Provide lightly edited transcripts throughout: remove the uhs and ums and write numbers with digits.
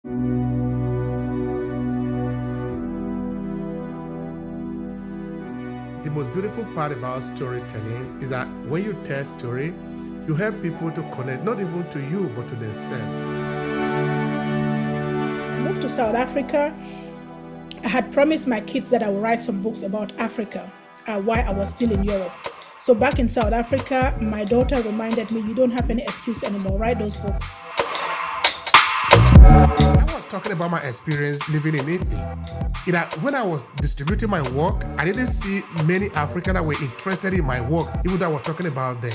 The most beautiful part about storytelling is that when you tell story, you help people to connect not even to you but to themselves. I moved to South Africa. I had promised my kids that I would write some books about Africa while I was still in Europe. So back in South Africa, my daughter reminded me, you don't have any excuse anymore, write those books. I was talking about my experience living in Italy. When I was distributing my work, I didn't see many Africans that were interested in my work, even though I was talking about them.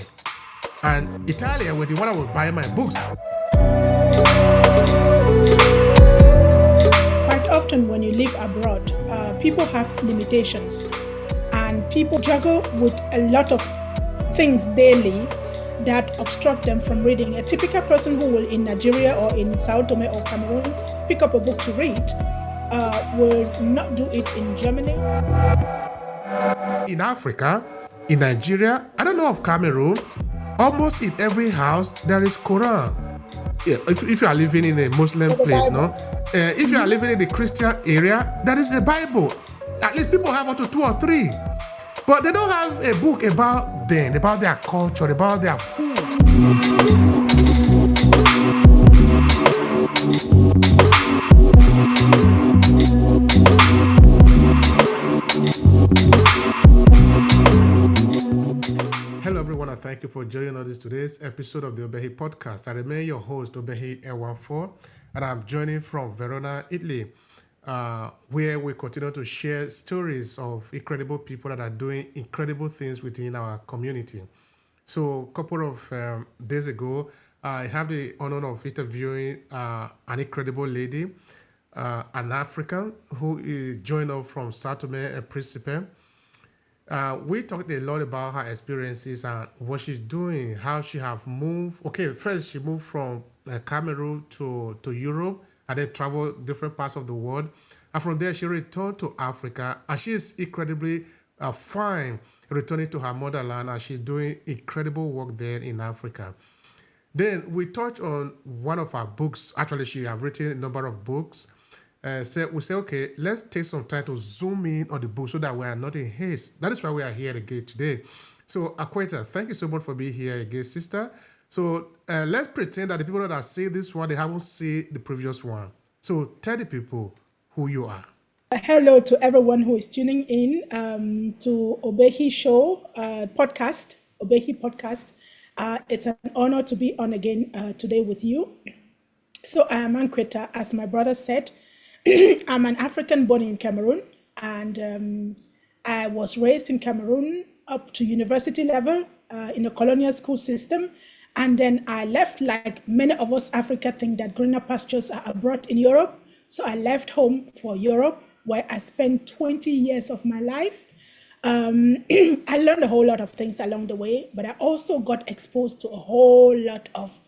And Italians were the one that would buy my books. Quite often when you live abroad, people have limitations and people juggle with a lot of things daily that obstruct them from reading. A typical person who will in Nigeria or in Sao Tome or Cameroon pick up a book to read will not do it in Germany. In Africa, in Nigeria, I don't know of Cameroon, almost in every house there is Quran. Yeah, if you are living in a Muslim place, no? If you are living in the Christian area, there is the Bible. At least people have up to 2 or 3. But they don't have a book about them, about their culture, about their food. Hello everyone, and thank you for joining us today's episode of the Obehi Podcast. I remain your host, Obehi 14, and I'm joining from Verona, Italy, where we continue to share stories of incredible people that are doing incredible things within our community. So a couple of days ago, I have the honor of interviewing an incredible lady, an African who joined us from Sao Tome and Principe. We talked a lot about her experiences and what she's doing, how she have moved. Okay, first she moved from Cameroon to Europe and then traveled different parts of the world. And from there, she returned to Africa and she is incredibly fine returning to her motherland, and she's doing incredible work there in Africa. Then we touched on one of her books. Actually, she has written a number of books. We say, okay, let's take some time to zoom in on the book so that we are not in haste. That is why we are here again today. So, Ankwetta, thank you so much for being here again, sister. So, let's pretend that the people that are seeing this one, they haven't seen the previous one. So, tell the people who you are. Hello to everyone who is tuning in to Obehi Show podcast, Obehi Podcast. It's an honor to be on again today with you. So, I am Ankwetta, as my brother said. I'm an African born in Cameroon, and I was raised in Cameroon up to university level in a colonial school system. And then I left, like many of us Africa think that greener pastures are abroad in Europe. So I left home for Europe, where I spent 20 years of my life. I learned a whole lot of things along the way, but I also got exposed to a whole lot of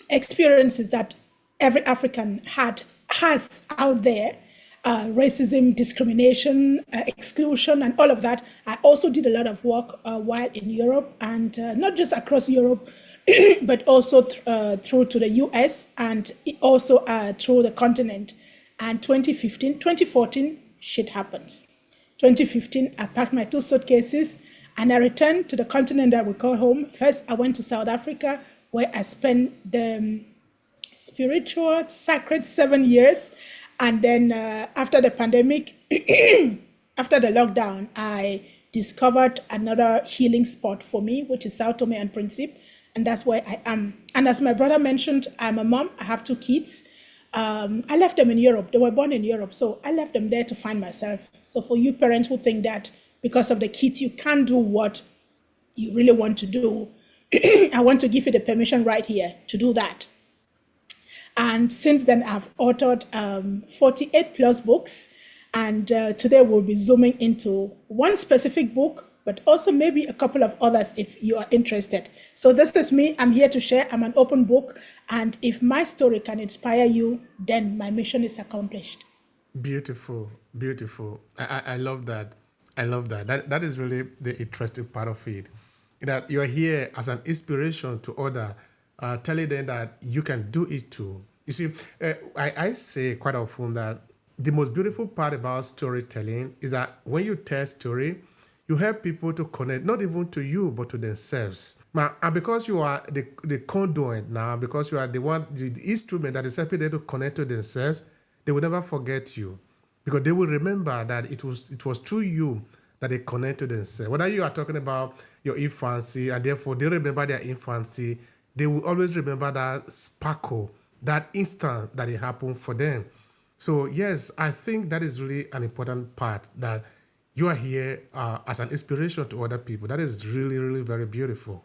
experiences that every African has out there, racism, discrimination, exclusion, and all of that. I also did a lot of work while in Europe, and not just across Europe, but also through to the US, and also through the continent. And 2014, shit happens. 2015, I packed my 2 suitcases and I returned to the continent that we call home. First, I went to South Africa, where I spent the spiritual, sacred 7 years. And then after the pandemic, after the lockdown, I discovered another healing spot for me, which is Sao Tome and Principe. And that's where I am. And as my brother mentioned, I'm a mom. I have 2 kids. I left them in Europe. They were born in Europe. So I left them there to find myself. So for you parents who think that because of the kids, you can't do what you really want to do, I want to give you the permission right here to do that. And since then, I've authored 48 plus books. And today we'll be zooming into one specific book, but also maybe a couple of others if you are interested. So this is me. I'm here to share. I'm an open book. And if my story can inspire you, then my mission is accomplished. Beautiful, beautiful. I love that. I love that. That is really the interesting part of it. That you're here as an inspiration to others, telling them that you can do it too. You see, I say quite often that the most beautiful part about storytelling is that when you tell story, you help people to connect, not even to you, but to themselves. Now, and because you are the conduit now, because you are the one, the instrument that is helping them to connect to themselves, they will never forget you. Because they will remember that it was through you that they connect to themselves. Whether you are talking about your infancy and therefore they remember their infancy, they will always remember that sparkle, that instant that it happened for them. So yes, I think that is really an important part, that you are here as an inspiration to other people. That is really, really very beautiful.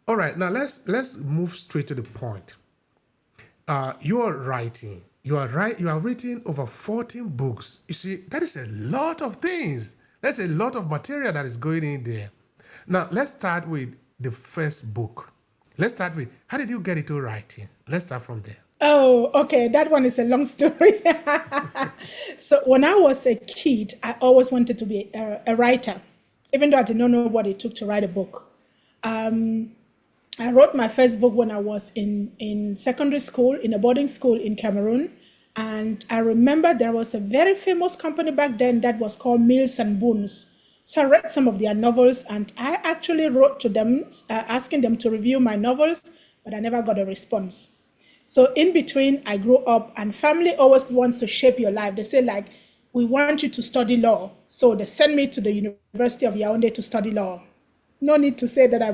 All right, now let's move straight to the point. You are writing. You are right. You are written over 14 books. You see, that is a lot of things. That's a lot of material that is going in there. Now, let's start with the first book. Let's start with, how did you get into writing? Let's start from there. Oh, okay. That one is a long story. So when I was a kid, I always wanted to be a writer, even though I did not know what it took to write a book. I wrote my first book when I was in secondary school, in a boarding school in Cameroon. And I remember there was a very famous company back then that was called Mills and Boons. So I read some of their novels, and I actually wrote to them asking them to review my novels, but I never got a response. So in between, I grew up, and family always wants to shape your life. They say, like, we want you to study law. So they sent me to the University of Yaoundé to study law. No need to say that I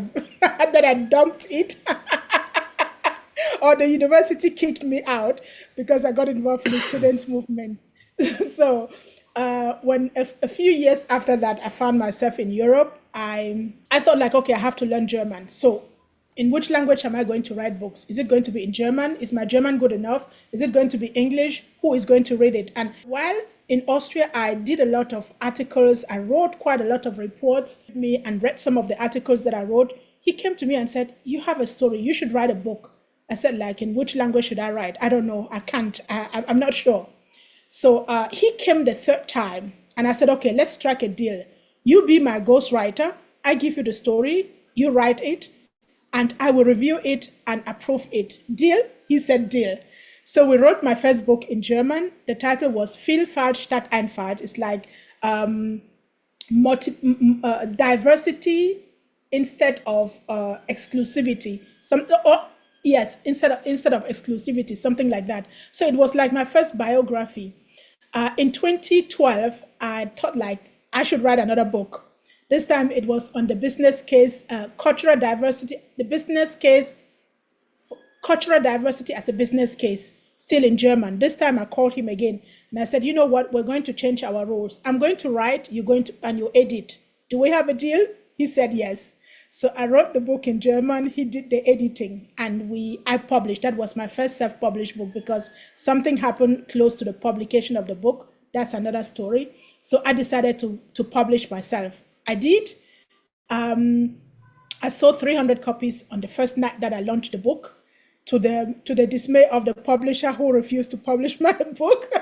that I dumped it or the university kicked me out because I got involved in the students' movement. So when a few years after that, I found myself in Europe, I thought like, okay, I have to learn German. So in which language am I going to write books? Is it going to be in German? Is my German good enough? Is it going to be English? Who is going to read it? And while in Austria, I did a lot of articles. I wrote quite a lot of reports and read some of the articles that I wrote. He came to me and said, you have a story. You should write a book. I said, like, in which language should I write? I don't know. I can't. I'm not sure. So he came the third time and I said, okay, let's strike a deal. You be my ghostwriter. I give you the story. You write it and I will review it and approve it. Deal? He said, deal. So we wrote my first book in German. The title was Vielfalt statt Einfalt. It's like diversity instead of exclusivity. Instead of exclusivity, something like that. So it was like my first biography. In 2012, I thought like I should write another book. This time it was on the business case, cultural diversity, cultural diversity as a business case, still in German. This time I called him again and I said, you know what, we're going to change our rules. I'm going to write, and you edit. Do we have a deal? He said yes. So I wrote the book in German, he did the editing, and I published. That was my first self-published book because something happened close to the publication of the book. That's another story. So I decided to publish myself. I did. I sold 300 copies on the first night that I launched the book, to the dismay of the publisher who refused to publish my book.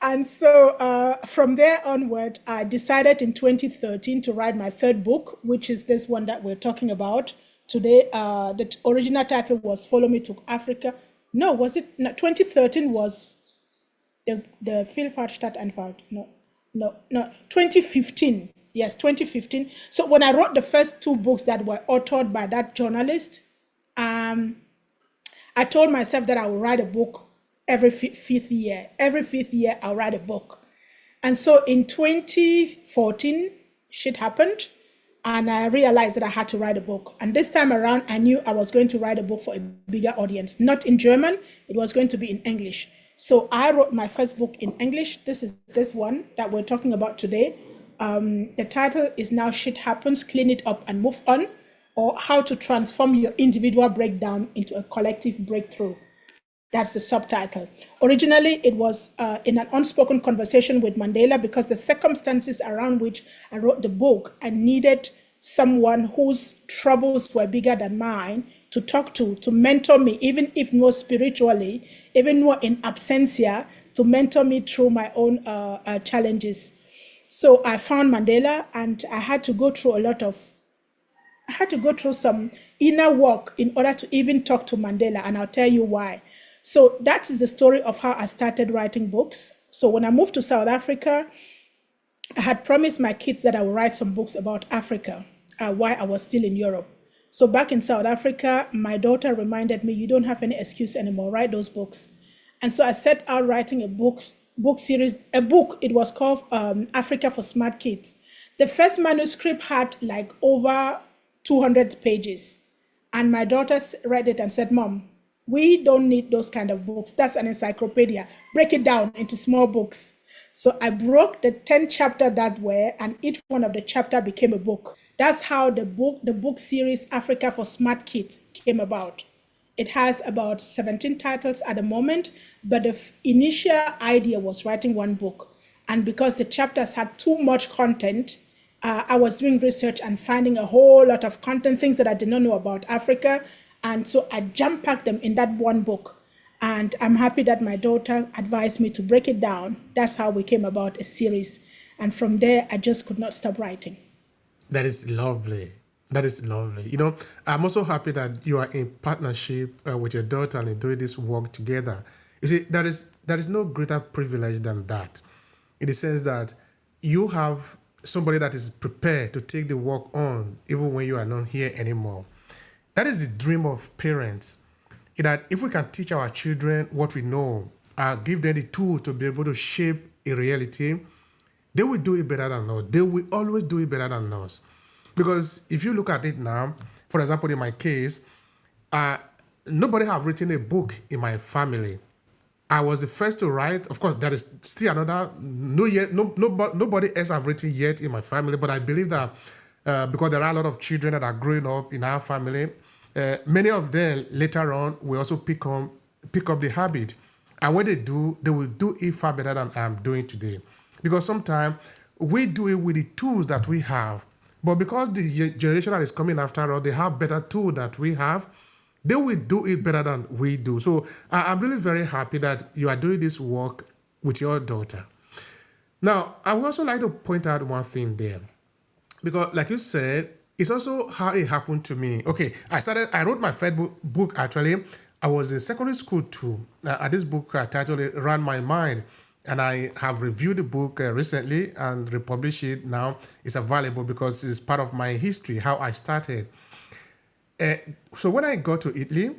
And so from there onward, I decided in 2013 to write my third book, which is this one that we're talking about today. The original title was Follow Me to Africa. No, was it? No, 2013 was the Vielfalt statt Einfalt. No, 2015. Yes, 2015. So when I wrote the first two books that were authored by that journalist, I told myself that I would write a book every fifth year. Every fifth year, I'll write a book. And so in 2014, shit happened, and I realized that I had to write a book. And this time around, I knew I was going to write a book for a bigger audience. Not in German, it was going to be in English. So I wrote my first book in English. This is this one that we're talking about today. The title is now Shit Happens, Clean It Up and Move On, or How to Transform Your Individual Breakdown into a Collective Breakthrough. That's the subtitle. Originally, it was in an unspoken conversation with Mandela, because the circumstances around which I wrote the book, I needed someone whose troubles were bigger than mine to talk to mentor me, even if not spiritually, even more in absentia, to mentor me through my own challenges. So I found Mandela, and I had to go through some inner work in order to even talk to Mandela, and I'll tell you why. So that is the story of how I started writing books. So when I moved to South Africa, I had promised my kids that I would write some books about Africa while I was still in Europe. So back in South Africa, my daughter reminded me, you don't have any excuse anymore, write those books. And so I set out writing a book series, it was called Africa for Smart Kids. The first manuscript had like over 200 pages. And my daughter read it and said, Mom, we don't need those kind of books. That's an encyclopedia. Break it down into small books. So I broke the 10 chapter that way, and each one of the chapter became a book. That's how the book series Africa for Smart Kids came about. It has about 17 titles at the moment, but the initial idea was writing one book. And because the chapters had too much content, I was doing research and finding a whole lot of content, things that I did not know about Africa. And so I jam-packed them in that one book. And I'm happy that my daughter advised me to break it down. That's how we came about a series. And from there, I just could not stop writing. That is lovely. That is lovely. You know, I'm also happy that you are in partnership with your daughter and doing this work together. You see, there is no greater privilege than that, in the sense that you have somebody that is prepared to take the work on, even when you are not here anymore. That is the dream of parents, that if we can teach our children what we know, give them the tools to be able to shape a reality, they will do it better than us. They will always do it better than us. Because if you look at it now, for example, in my case, nobody have written a book in my family. I was the first to write. Of course, there is still another. Nobody else have written yet in my family. But I believe that because there are a lot of children that are growing up in our family, many of them later on will also pick up the habit. And when they do, they will do it far better than I'm doing today. Because sometimes we do it with the tools that we have. But because the generation that is coming after us, they have better tools that we have, they will do it better than we do. So I'm really very happy that you are doing this work with your daughter. Now, I would also like to point out one thing there. Because like you said, it's also how it happened to me. Okay, I wrote my first book actually. I was in secondary school too. This book titled Ran My Mind. And I have reviewed the book recently and republished it now. It's available because it's part of my history, how I started. So when I got to Italy,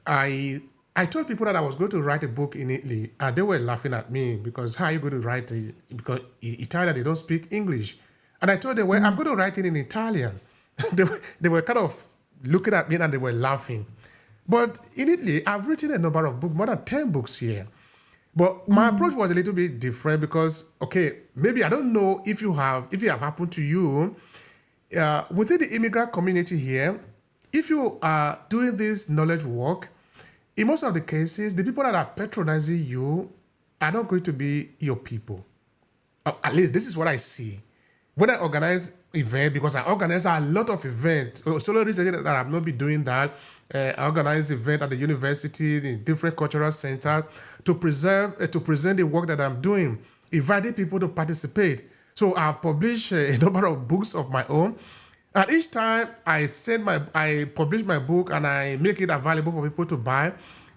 I told people that I was going to write a book in Italy, and they were laughing at me because how are you going to write it? Because in Italian, they don't speak English. And I told them, well, I'm going to write it in Italian. They were kind of looking at me and they were laughing. But in Italy, I've written a number of books, more than 10 books here. But my approach was a little bit different because, okay, maybe I don't know if it have happened to you, within the immigrant community here, if you are doing this knowledge work, in most of the cases, the people that are patronizing you are not going to be your people. At least this is what I see. When I organize events, because I organize a lot of events, solo recently that I've not been doing that, I organize events at the university, in different cultural centers, to present the work that I'm doing, inviting people to participate. So I've published a number of books of my own. And each time I publish my book and I make it available for people to buy,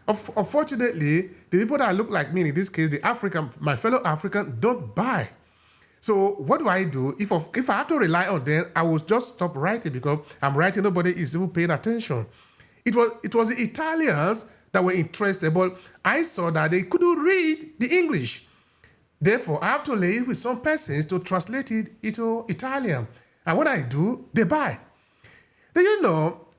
unfortunately, the people that look like me, in this case, my fellow African, don't buy. So what do? If I have to rely on them, I will just stop writing because I'm writing, nobody is even paying attention. It was the Italians that were interested, but I saw that they couldn't read the English. Therefore, I have to liaise with some persons to translate it into Italian. And when I do, they buy. Then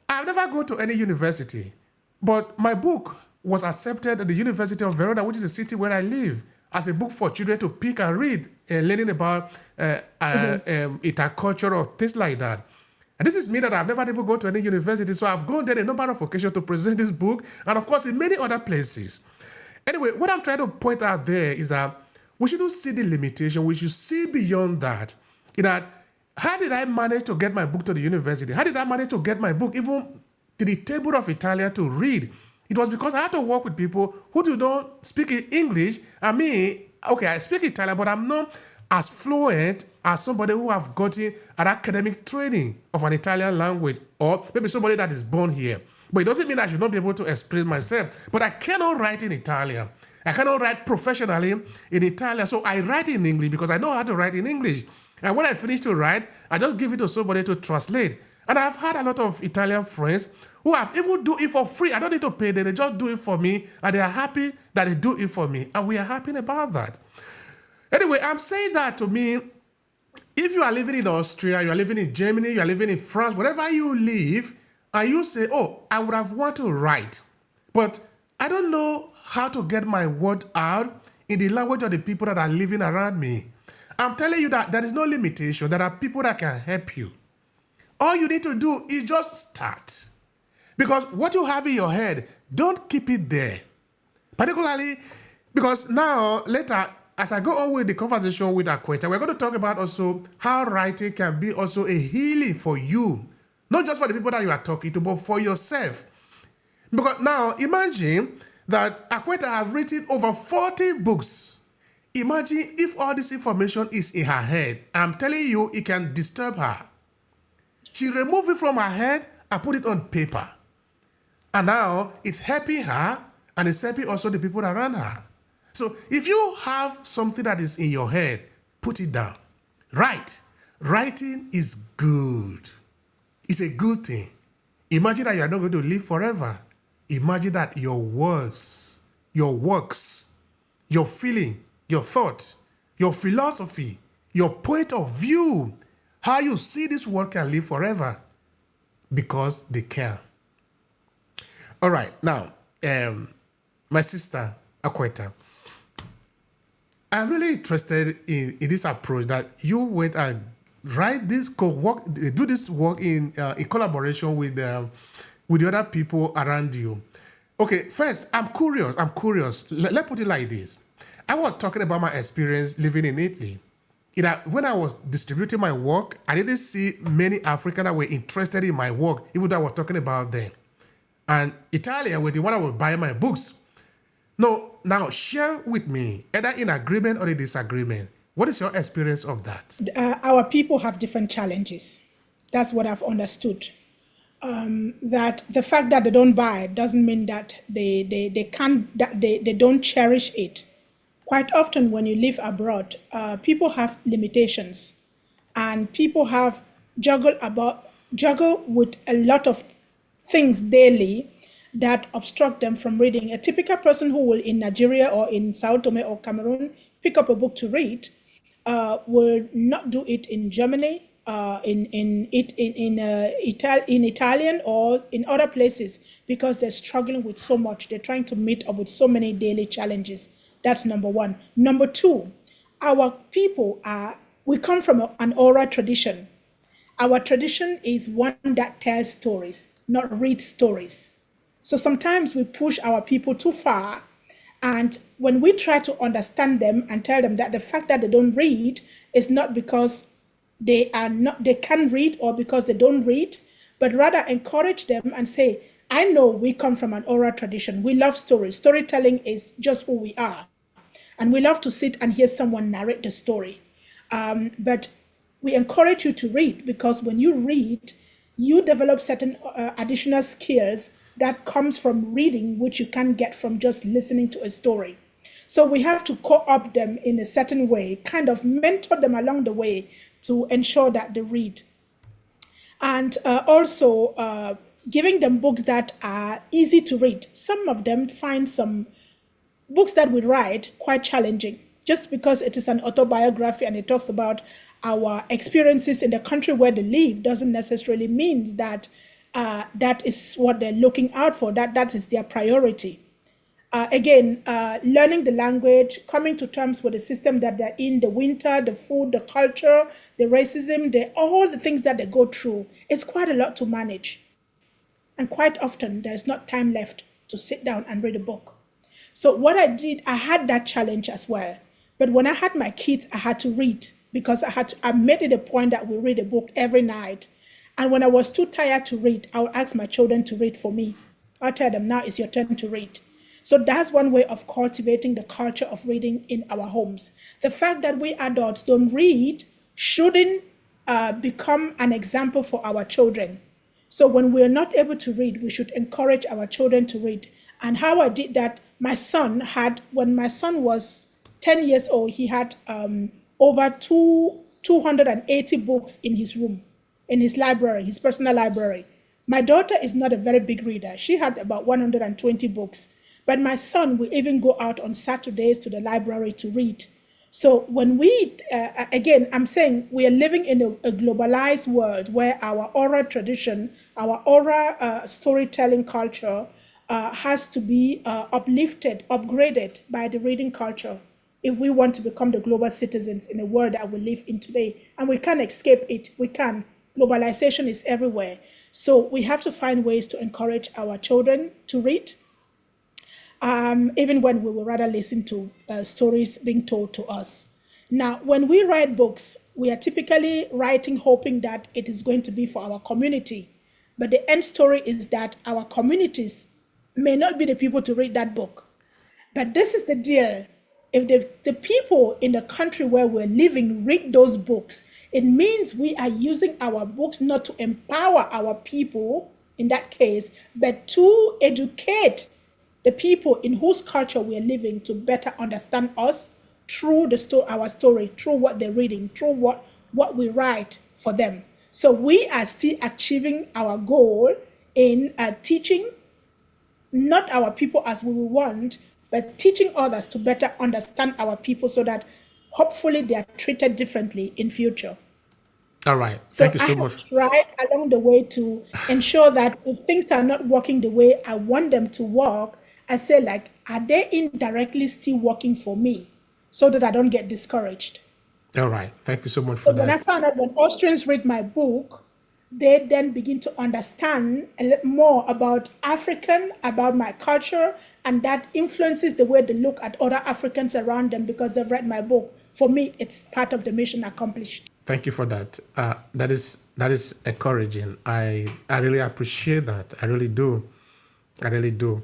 I've never gone to any university, but my book was accepted at the University of Verona, which is a city where I live, as a book for children to pick and read, learning about interculture or things like that. And this is me that I've never even gone to any university, so I've gone there a number of occasions to present this book, and of course in many other places. Anyway, what I'm trying to point out there is that we shouldn't see the limitation, we should see beyond that. How did I manage to get my book to the university? How did I manage to get my book even to the table of Italian to read? It was because I had to work with people who don't speak English. I speak Italian, but I'm not as fluent as somebody who have gotten an academic training of an Italian language, or maybe somebody that is born here. But it doesn't mean I should not be able to express myself. But I cannot write in Italian. I cannot write professionally in Italian. So I write in English because I know how to write in English. And when I finish to write, I just give it to somebody to translate. And I've had a lot of Italian friends who have even do it for free. I don't need to pay them. They just do it for me. And they are happy that they do it for me. And we are happy about that. Anyway, I'm saying that to me, if you are living in Austria, you are living in Germany, you are living in France, wherever you live, and you say, oh, I would have wanted to write, but I don't know how to get my word out in the language of the people that are living around me. I'm telling you that there is no limitation. There are people that can help you. All you need to do is just start. Because what you have in your head, don't keep it there. Particularly because now, later, as I go on with the conversation with Ankwetta, we're going to talk about also how writing can be also a healing for you. Not just for the people that you are talking to, but for yourself. Because now, imagine that Ankwetta has written over 40 books. Imagine if all this information is in her head. I'm telling you, it can disturb her. She removed it from her head and put it on paper. And now, it's helping her, and it's helping also the people around her. So, if you have something that is in your head, put it down. Write. Writing is good. It's a good thing. Imagine that you are not going to live forever. Imagine that your words, your works, your feeling, your thoughts, your philosophy, your point of view, how you see this world can live forever. Because they can. All right. Now, my sister, Ankwetta, I'm really interested in this approach that you went and do this work in collaboration with the other people around you. Okay, first, I'm curious. Let's put it like this. I was talking about my experience living in Italy. When I was distributing my work, I didn't see many Africans that were interested in my work, even though I was talking about them. And Italian were the one that would buy my books. No, now share with me, either in agreement or in disagreement. What is your experience of that? Our people have different challenges. That's what I've understood. That the fact that they don't buy it doesn't mean that they don't cherish it. Quite often when you live abroad, people have limitations, and people have juggle with a lot of things daily that obstruct them from reading. A typical person who will in Nigeria or in Sao Tome or Cameroon pick up a book to read will not do it in Germany, in Italian or in other places, because they're struggling with so much. They're trying to meet up with so many daily challenges. That's number one. Number two, our people we come from an oral tradition. Our tradition is one that tells stories, not reads stories. So sometimes we push our people too far, and when we try to understand them and tell them that the fact that they don't read is not because they can't read or because they don't read, but rather encourage them and say, I know we come from an oral tradition. We love stories. Storytelling is just who we are. And we love to sit and hear someone narrate the story. But we encourage you to read, because when you read, you develop certain additional skills that comes from reading, which you can't get from just listening to a story. So we have to co-opt them in a certain way, kind of mentor them along the way to ensure that they read. And also giving them books that are easy to read. Some of them find some books that we write quite challenging, just because it is an autobiography and it talks about our experiences in the country where they live doesn't necessarily mean that that is what they're looking out for, that is their priority. Again, learning the language, coming to terms with the system that they're in, the winter, the food, the culture, the racism, all the things that they go through. It's quite a lot to manage. And quite often, there's not time left to sit down and read a book. So what I did, I had that challenge as well. But when I had my kids, I had to read, because I made it a point that we read a book every night. And when I was too tired to read, I would ask my children to read for me. I'll tell them, now it's your turn to read. So that's one way of cultivating the culture of reading in our homes. The fact that we adults don't read shouldn't become an example for our children. So when we're not able to read, we should encourage our children to read. And how I did that, when my son was 10 years old, he had over 280 books in his room, in his library, his personal library. My daughter is not a very big reader. She had about 120 books. But my son will even go out on Saturdays to the library to read. So when again, I'm saying we are living in a globalized world where our oral tradition, our oral storytelling culture has to be uplifted, upgraded by the reading culture if we want to become the global citizens in the world that we live in today. And we can't escape it. We can. Globalization is everywhere. So we have to find ways to encourage our children to read, even when we would rather listen to stories being told to us. Now, when we write books, we are typically writing hoping that it is going to be for our community. But the end story is that our communities may not be the people to read that book. But this is the deal. If the people in the country where we're living read those books, it means we are using our books not to empower our people, in that case, but to educate the people in whose culture we are living to better understand us through our story, through what they're reading, through what we write for them. So we are still achieving our goal in teaching not our people as we want, but teaching others to better understand our people so that hopefully they are treated differently in future. All right. So Thank you I so have much. tried along the way to ensure that if things are not working the way I want them to work, I say like, are they indirectly still working for me so that I don't get discouraged? All right. Thank you so much for So when I that. found out when Austrians read my book, they then begin to understand a little more about about my culture, and that influences the way they look at other Africans around them because they've read my book. For me, it's part of the mission accomplished. Thank you for that. That is encouraging. I really appreciate that. I really do. I really do.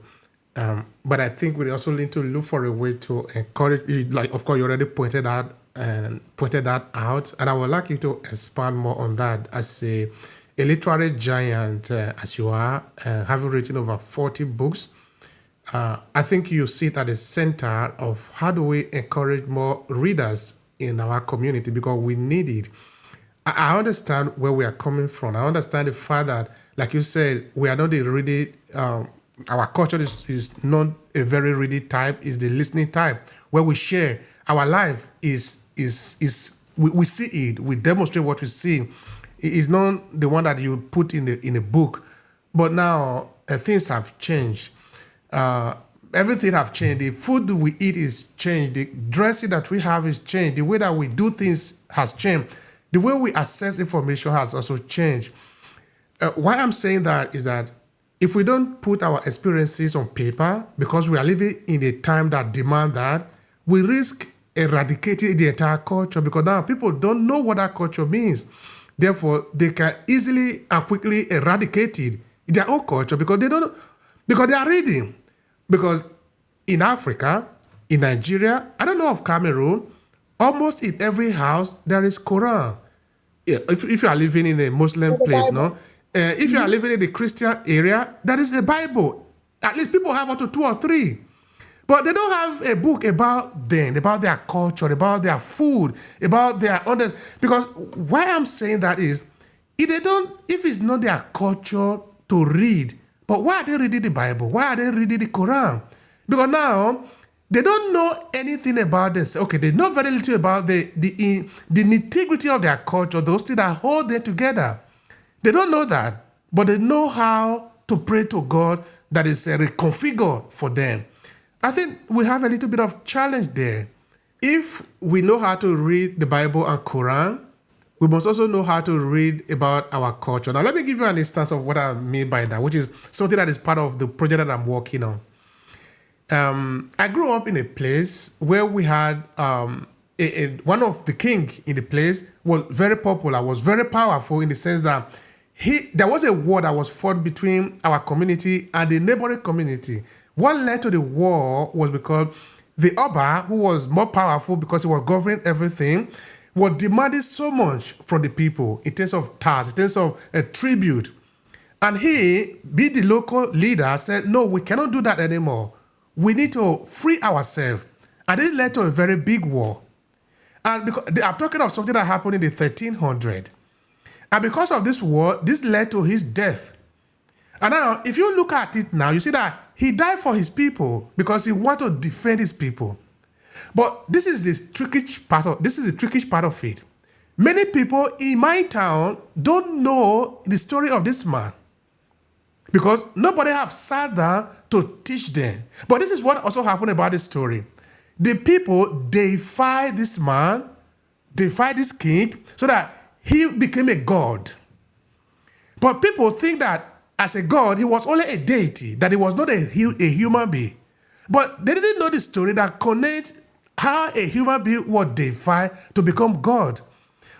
But I think we also need to look for a way to encourage. Like, of course, you already pointed that out, and I would like you to expand more on that. As a literary giant, as you are, having written over 40 books, I think you sit at the center of how do we encourage more readers in our community, because we need it. I understand where we are coming from. I understand the fact that, like you said, we are not the ready. Our culture is not a very ready type. It's the listening type where we share. Our life is we see it. We demonstrate what we see. It is not the one that you put in a book. But now things have changed. Everything have changed. The food we eat is changed. The dressing that we have is changed. The way that we do things has changed. The way we access information has also changed. Why I'm saying that is that if we don't put our experiences on paper, because we are living in a time that demand that, we risk eradicating the entire culture, because now people don't know what that culture means. Therefore, they can easily and quickly eradicate it in their own culture because they don't, because they are reading. Because in Africa, in Nigeria, I don't know of Cameroon, almost in every house there is Quran. Yeah, if you are living in a Muslim place, no. If you are living in the Christian area, there is a Bible. At least people have up to 2 or 3. But they don't have a book about them, about their culture, about their food, about their others. Because why I'm saying that is, if it's not their culture to read, but why are they reading the Bible? Why are they reading the Quran? Because now they don't know anything about this. Okay, they know very little about the integrity of their culture, those things that hold them together. They don't know that, but they know how to pray to God that is reconfigured for them. I think we have a little bit of challenge there. If we know how to read the Bible and Quran, we must also know how to read about our culture. Now, let me give you an instance of what I mean by that, which is something that is part of the project that I'm working on. I grew up in a place where we had one of the king in the place was very popular, was very powerful in the sense that there was a war that was fought between our community and the neighboring community. What led to the war was because the Oba, who was more powerful because he was governing everything, was demanding so much from the people in terms of tax, in terms of a tribute. And he, be the local leader, said, no, we cannot do that anymore. We need to free ourselves. And this led to a very big war. And because, I'm talking of something that happened in the 1300s. And because of this war, this led to his death. And now, if you look at it now, you see that he died for his people because he wanted to defend his people. But this is the trickish part of it. Many people in my town don't know the story of this man because nobody have sat down to teach them. But this is what also happened about this story. The people deified this man, deified this king, so that he became a god. But people think that as a god, he was only a deity, that he was not a human being. But they didn't know the story that connects how a human being was deified to become God.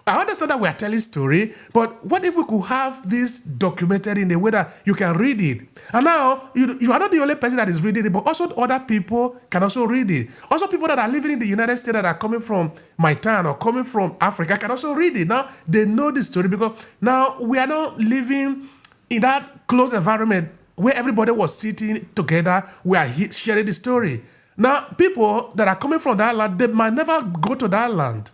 I understand that we are telling story, but what if we could have this documented in a way that you can read it? And now, you are not the only person that is reading it, but also other people can also read it. Also, people that are living in the United States that are coming from my town or coming from Africa can also read it. Now, they know the story because now we are not living in that close environment where everybody was sitting together. We are sharing the story. Now, people that are coming from that land, they might never go to that land.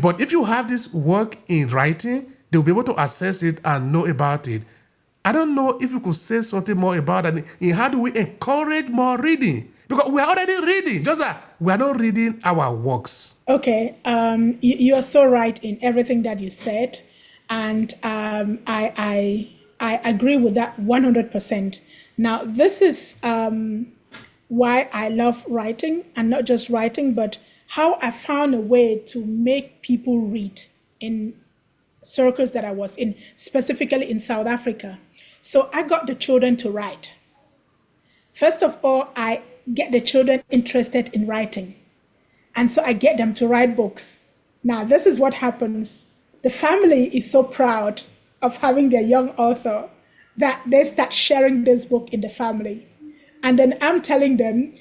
But if you have this work in writing, they'll be able to access it and know about it. I don't know if you could say something more about that. And how do we encourage more reading? Because we are already reading, just that we are not reading our works. Okay, you are so right in everything that you said. And I agree with that 100%. Now, this is why I love writing, and not just writing, but how I found a way to make people read in circles that I was in, specifically in South Africa. So I got the children to write. First of all, I get the children interested in writing. And so I get them to write books. Now, this is what happens. The family is so proud of having their young author that they start sharing this book in the family. And then I'm telling them,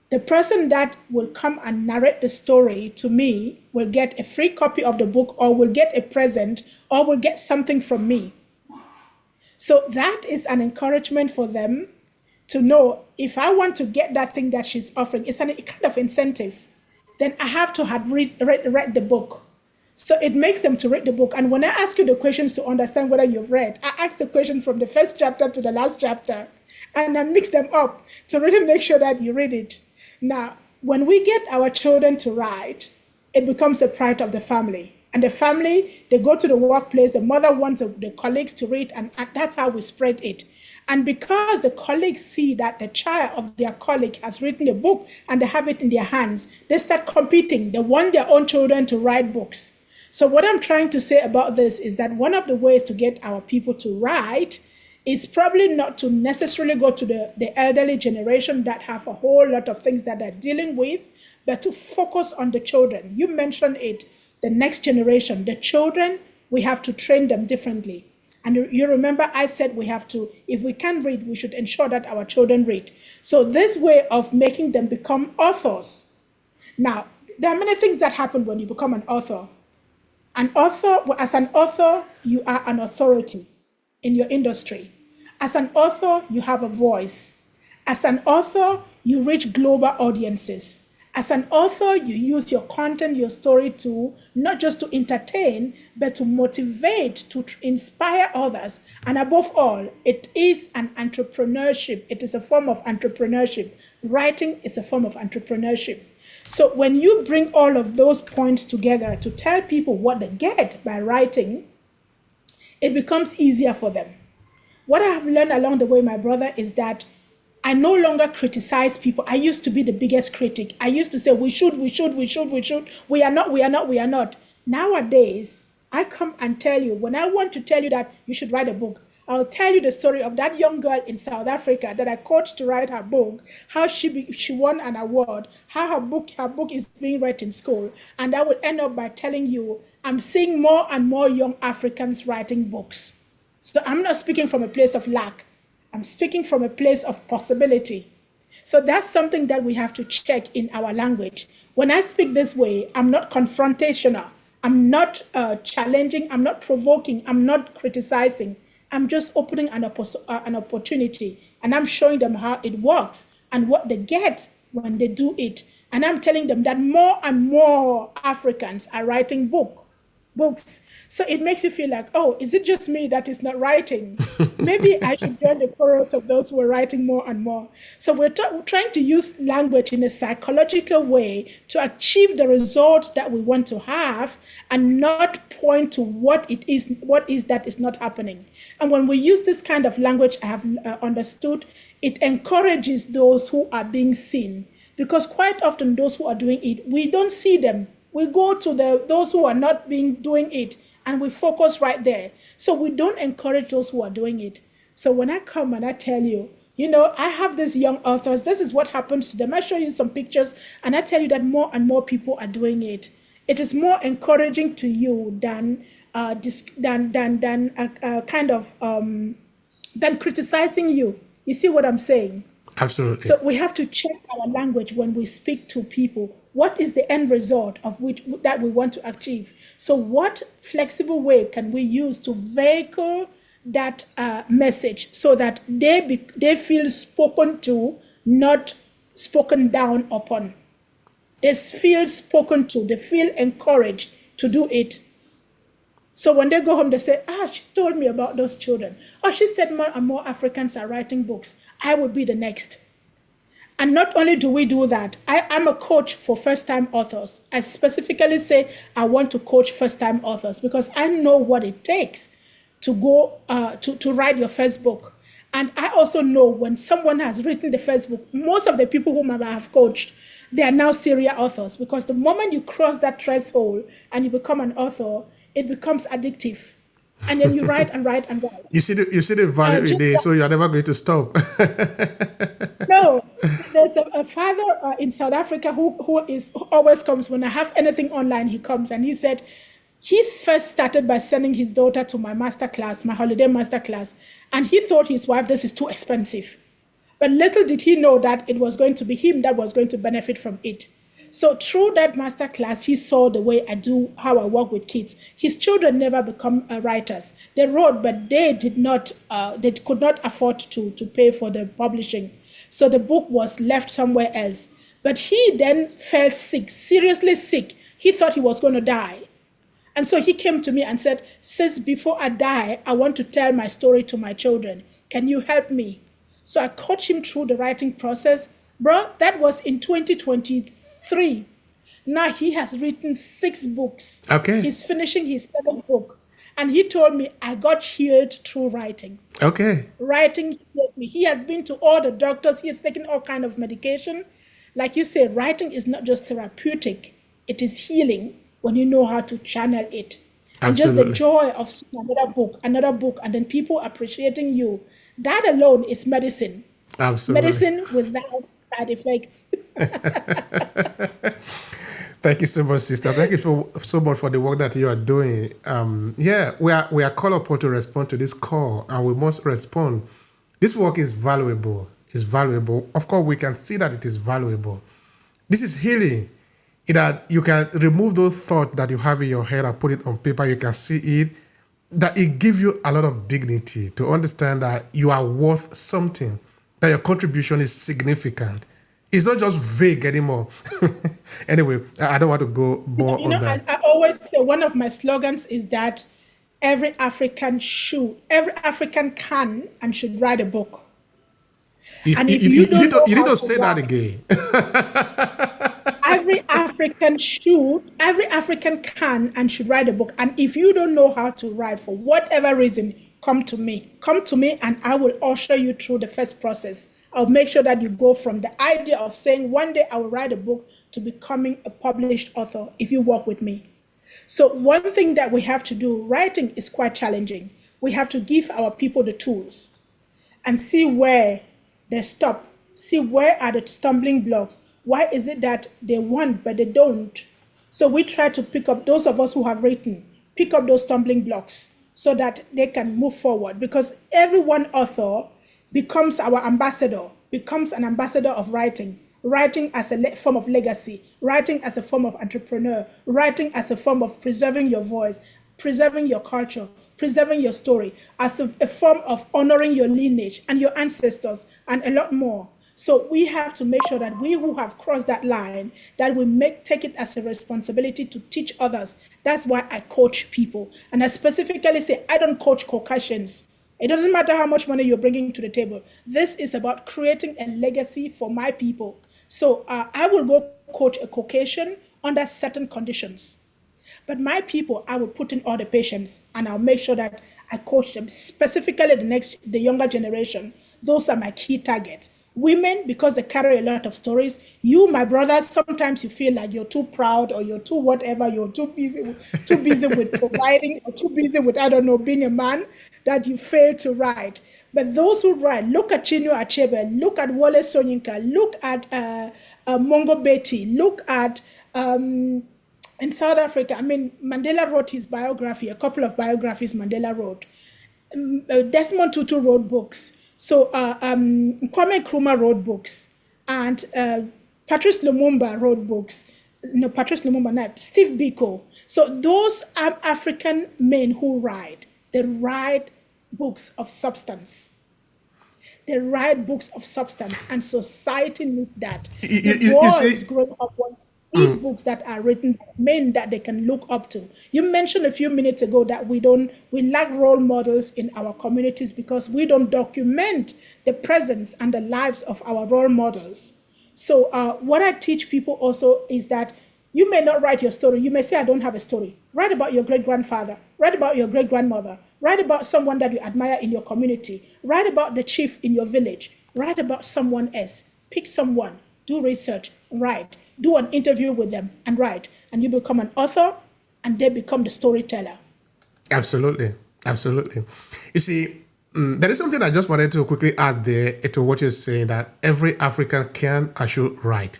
the person that will come and narrate the story to me will get a free copy of the book, or will get a present, or will get something from me. So that is an encouragement for them to know, if I want to get that thing that she's offering, it's a kind of incentive, then I have to have read the book. So it makes them to read the book. And when I ask you the questions to understand whether you've read, I ask the question from the first chapter to the last chapter, and I mix them up to really make sure that you read it. Now, when we get our children to write, it becomes a pride of the family. And the family, they go to the workplace, the mother wants the colleagues to read, and that's how we spread it. And because the colleagues see that the child of their colleague has written a book and they have it in their hands, they start competing. They want their own children to write books. So what I'm trying to say about this is that one of the ways to get our people to write is probably not to necessarily go to the elderly generation that have a whole lot of things that they're dealing with, but to focus on the children. You mentioned it, the next generation, the children, we have to train them differently. And you remember I said we have to, if we can read, we should ensure that our children read. So this way of making them become authors. Now, there are many things that happen when you become an author. As an author, you are an authority in your industry. As an author, you have a voice. As an author, you reach global audiences. As an author, you use your content, your story to not just to entertain, but to motivate, to inspire others. And above all, it is an entrepreneurship. It is a form of entrepreneurship. Writing is a form of entrepreneurship. So when you bring all of those points together to tell people what they get by writing, it becomes easier for them. What I have learned along the way, my brother, is that I no longer criticize people. I used to be the biggest critic. I used to say, we should. We are not. Nowadays, I come and tell you, when I want to tell you that you should write a book, I'll tell you the story of that young girl in South Africa that I coached to write her book, how she won an award, how her book is being read in school. And I will end up by telling you, I'm seeing more and more young Africans writing books. So I'm not speaking from a place of lack. I'm speaking from a place of possibility. So that's something that we have to check in our language. When I speak this way, I'm not confrontational. I'm not challenging. I'm not provoking. I'm not criticizing. I'm just opening an opportunity, and I'm showing them how it works and what they get when they do it. And I'm telling them that more and more Africans are writing books. So it makes you feel like, oh, is it just me that is not writing? Maybe I should join the chorus of those who are writing more and more. So we're trying to use language in a psychological way to achieve the results that we want to have, and not point to what is that is not happening. And when we use this kind of language, I have understood, it encourages those who are being seen. Because quite often those who are doing it, we don't see them. We go to those who are not doing it, and we focus right there. So we don't encourage those who are doing it. So when I come and I tell you, I have these young authors, this is what happens to them. I show you some pictures, and I tell you that more and more people are doing it. It is more encouraging to you than criticizing you. You see what I'm saying? Absolutely. So we have to check our language when we speak to people. What is the end result of that we want to achieve? So what flexible way can we use to vehicle that message so that they feel spoken to, not spoken down upon? They feel spoken to. They feel encouraged to do it. So when they go home, they say, she told me about those children. Or she said more and more Africans are writing books. I will be the next. And not only do we do that, I'm a coach for first-time authors. I specifically say I want to coach first-time authors because I know what it takes to go to write your first book. And I also know when someone has written the first book, most of the people whom I have coached, they are now serial authors, because the moment you cross that threshold and you become an author, it becomes addictive. And then you write and write and write. You see the value in it, so you're never going to stop. No, there's a father in South Africa who always comes when I have anything online. He comes and he said he first started by sending his daughter to my masterclass, my holiday masterclass, and he thought his wife, this is too expensive. But little did he know that it was going to be him that was going to benefit from it. So through that masterclass, he saw the way I do, how I work with kids. His children never become writers. They wrote, but they did not. They could not afford to pay for the publishing. So the book was left somewhere else. But he then fell sick, seriously sick. He thought he was going to die. And so he came to me and said, "Sis, before I die, I want to tell my story to my children. Can you help me?" So I coached him through the writing process. Bro, that was in 2023. Now he has written 6 books. Okay. He's finishing his 7th book. And he told me, I got healed through writing. Okay. Writing healed me. He had been to all the doctors. He has taken all kind of medication. Like you say, writing is not just therapeutic. It is healing when you know how to channel it. And just the joy of seeing another book, and then people appreciating you. That alone is medicine. Absolutely. Medicine without side effects. Thank you so much, sister. Thank you so much for the work that you are doing. We are called upon to respond to this call, and we must respond. This work is valuable. It's valuable. Of course, we can see that it is valuable. This is healing. That you can remove those thoughts that you have in your head and put it on paper. You can see it. That it gives you a lot of dignity to understand that you are worth something, that your contribution is significant. It's not just vague anymore. Anyway, I don't want to go more on that. I always say one of my slogans is that every African can and should write a book. You need to say that again. Every African can and should write a book. And if you don't know how to write for whatever reason, come to me. Come to me and I will usher you through the first process. I'll make sure that you go from the idea of saying one day I will write a book to becoming a published author if you work with me. So one thing that we have to do, writing is quite challenging. We have to give our people the tools and see where they stop. See where are the stumbling blocks. Why is it that they want but they don't? So we try to pick up, those of us who have written, pick up those stumbling blocks so that they can move forward, because every one author becomes our ambassador. becomes an ambassador of writing. Writing as a form of legacy, writing as a form of entrepreneur, writing as a form of preserving your voice, preserving your culture, preserving your story, as a form of honoring your lineage and your ancestors, and a lot more. So we have to make sure that we who have crossed that line, that we take it as a responsibility to teach others. That's why I coach people. And I specifically say, I don't coach Caucasians. It doesn't matter how much money you're bringing to the table. This is about creating a legacy for my people. So I will go coach a Caucasian under certain conditions. But my people, I will put in all the patience, and I'll make sure that I coach them, specifically the younger generation. Those are my key targets. Women, because they carry a lot of stories. You, my brothers, sometimes you feel like you're too proud, or you're too whatever, you're too busy with providing, or too busy with, I don't know, being a man, that you fail to write. But those who write, look at Chinua Achebe, look at Wole Soyinka, look at Mongo Betty, look at, in South Africa, I mean, Mandela wrote his biography, a couple of biographies Mandela wrote. Desmond Tutu wrote books. So Kwame Nkrumah wrote books. And Patrice Lumumba wrote books. No, Patrice Lumumba, not Steve Biko. So those are African men who write. They write books of substance. They write books of substance, and society needs that. The boys growing up want to read books that are written by men that they can look up to. You mentioned a few minutes ago that we lack role models in our communities because we don't document the presence and the lives of our role models. So what I teach people also is that you may not write your story. You may say, I don't have a story. Write about your great-grandfather. Write about your great-grandmother. Write about someone that you admire in your community. Write about the chief in your village. Write about someone else. Pick someone. Do research. Write. Do an interview with them and write. And you become an author, and they become the storyteller. Absolutely. Absolutely. You see, there is something I just wanted to quickly add there to what you're saying, that every African can and should write.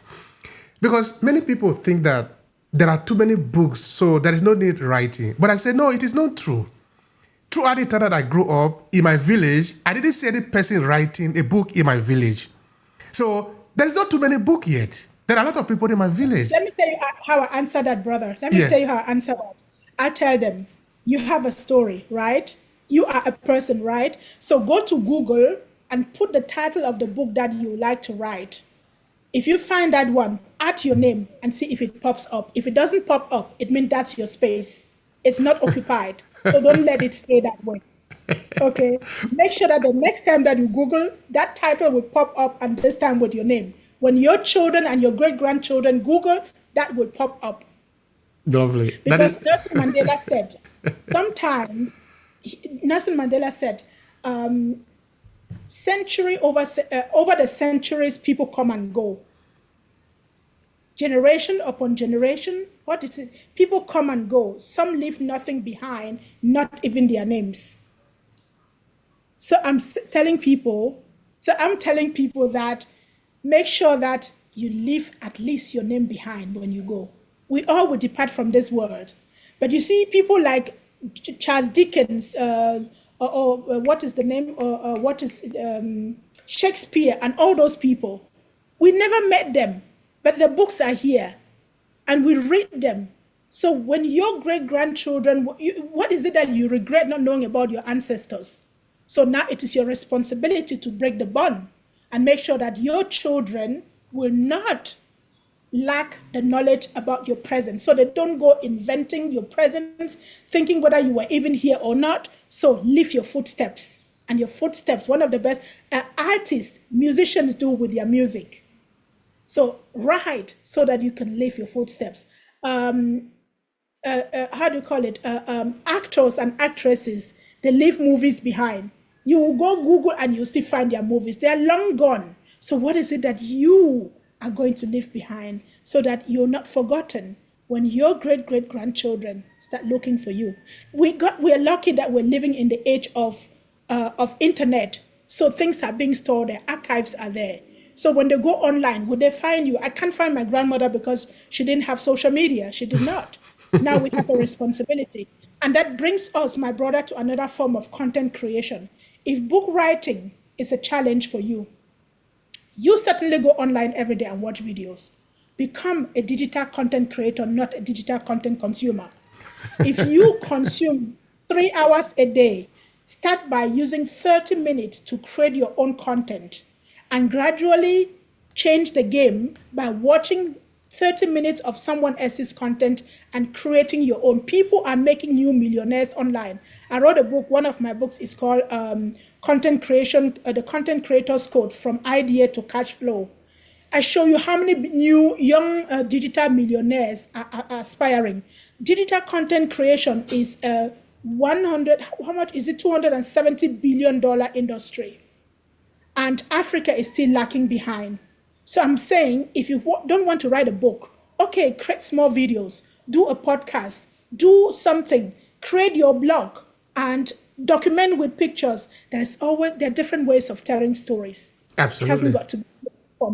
Because many people think that there are too many books, so there is no need writing. But I say, no, it is not true. Throughout the time that I grew up in my village, I didn't see any person writing a book in my village. So there's not too many books yet. There are a lot of people in my village. Let me tell you how I answer that, brother. Let me tell you how I answer that. I tell them, you have a story, right? You are a person, right? So go to Google and put the title of the book that you like to write. If you find that one, add your name and see if it pops up. If it doesn't pop up, it means that's your space. It's not occupied. So don't let it stay that way. Okay? Make sure that the next time that you Google, that title will pop up, and this time with your name. When your children and your great-grandchildren Google, that will pop up. Lovely. Because Nelson Mandela said, sometimes, Nelson Mandela said, over the centuries, people come and go. Generation upon generation, what is it? People come and go. Some leave nothing behind, not even their names. So I'm telling people that make sure that you leave at least your name behind when you go. We all will depart from this world. But you see, people like Charles Dickens, or what is the name, Shakespeare, and all those people, we never met them, but the books are here, and we read them. So when your great-grandchildren, what is it that you regret not knowing about your ancestors? So now it is your responsibility to break the bond and make sure that your children will not lack the knowledge about your present. So they don't go inventing your presence, thinking whether you were even here or not. So leave your footsteps. And your footsteps, one of the best artists, musicians do with their music. So write so that you can leave your footsteps. How do you call it? Actors and actresses, they leave movies behind. You will go Google and you'll still find their movies. They are long gone. So what is it that you are going to leave behind so that you're not forgotten when your great-great-grandchildren start looking for you? We are lucky that we're living in the age of internet. So things are being stored there. Archives are there. So when they go online, would they find you? I can't find my grandmother because she didn't have social media. She did not. Now we have a responsibility. And that brings us, my brother, to another form of content creation. If book writing is a challenge for you, You certainly go online every day and watch videos. Become a digital content creator, not a digital content consumer. If you consume 3 hours a day, start by using 30 minutes to create your own content and gradually change the game by watching 30 minutes of someone else's content and creating your own. People are making new millionaires online. I wrote a book. One of my books is called Content Creation, the Content Creators Code from Idea to Cash Flow. I show you how many new young digital millionaires are aspiring. Digital content creation is a 100, how much is it? $270 billion industry. And Africa is still lacking behind. So I'm saying, if you don't want to write a book, okay, create small videos, do a podcast, do something, create your blog, and document with pictures. There are different ways of telling stories. Absolutely. It hasn't got to be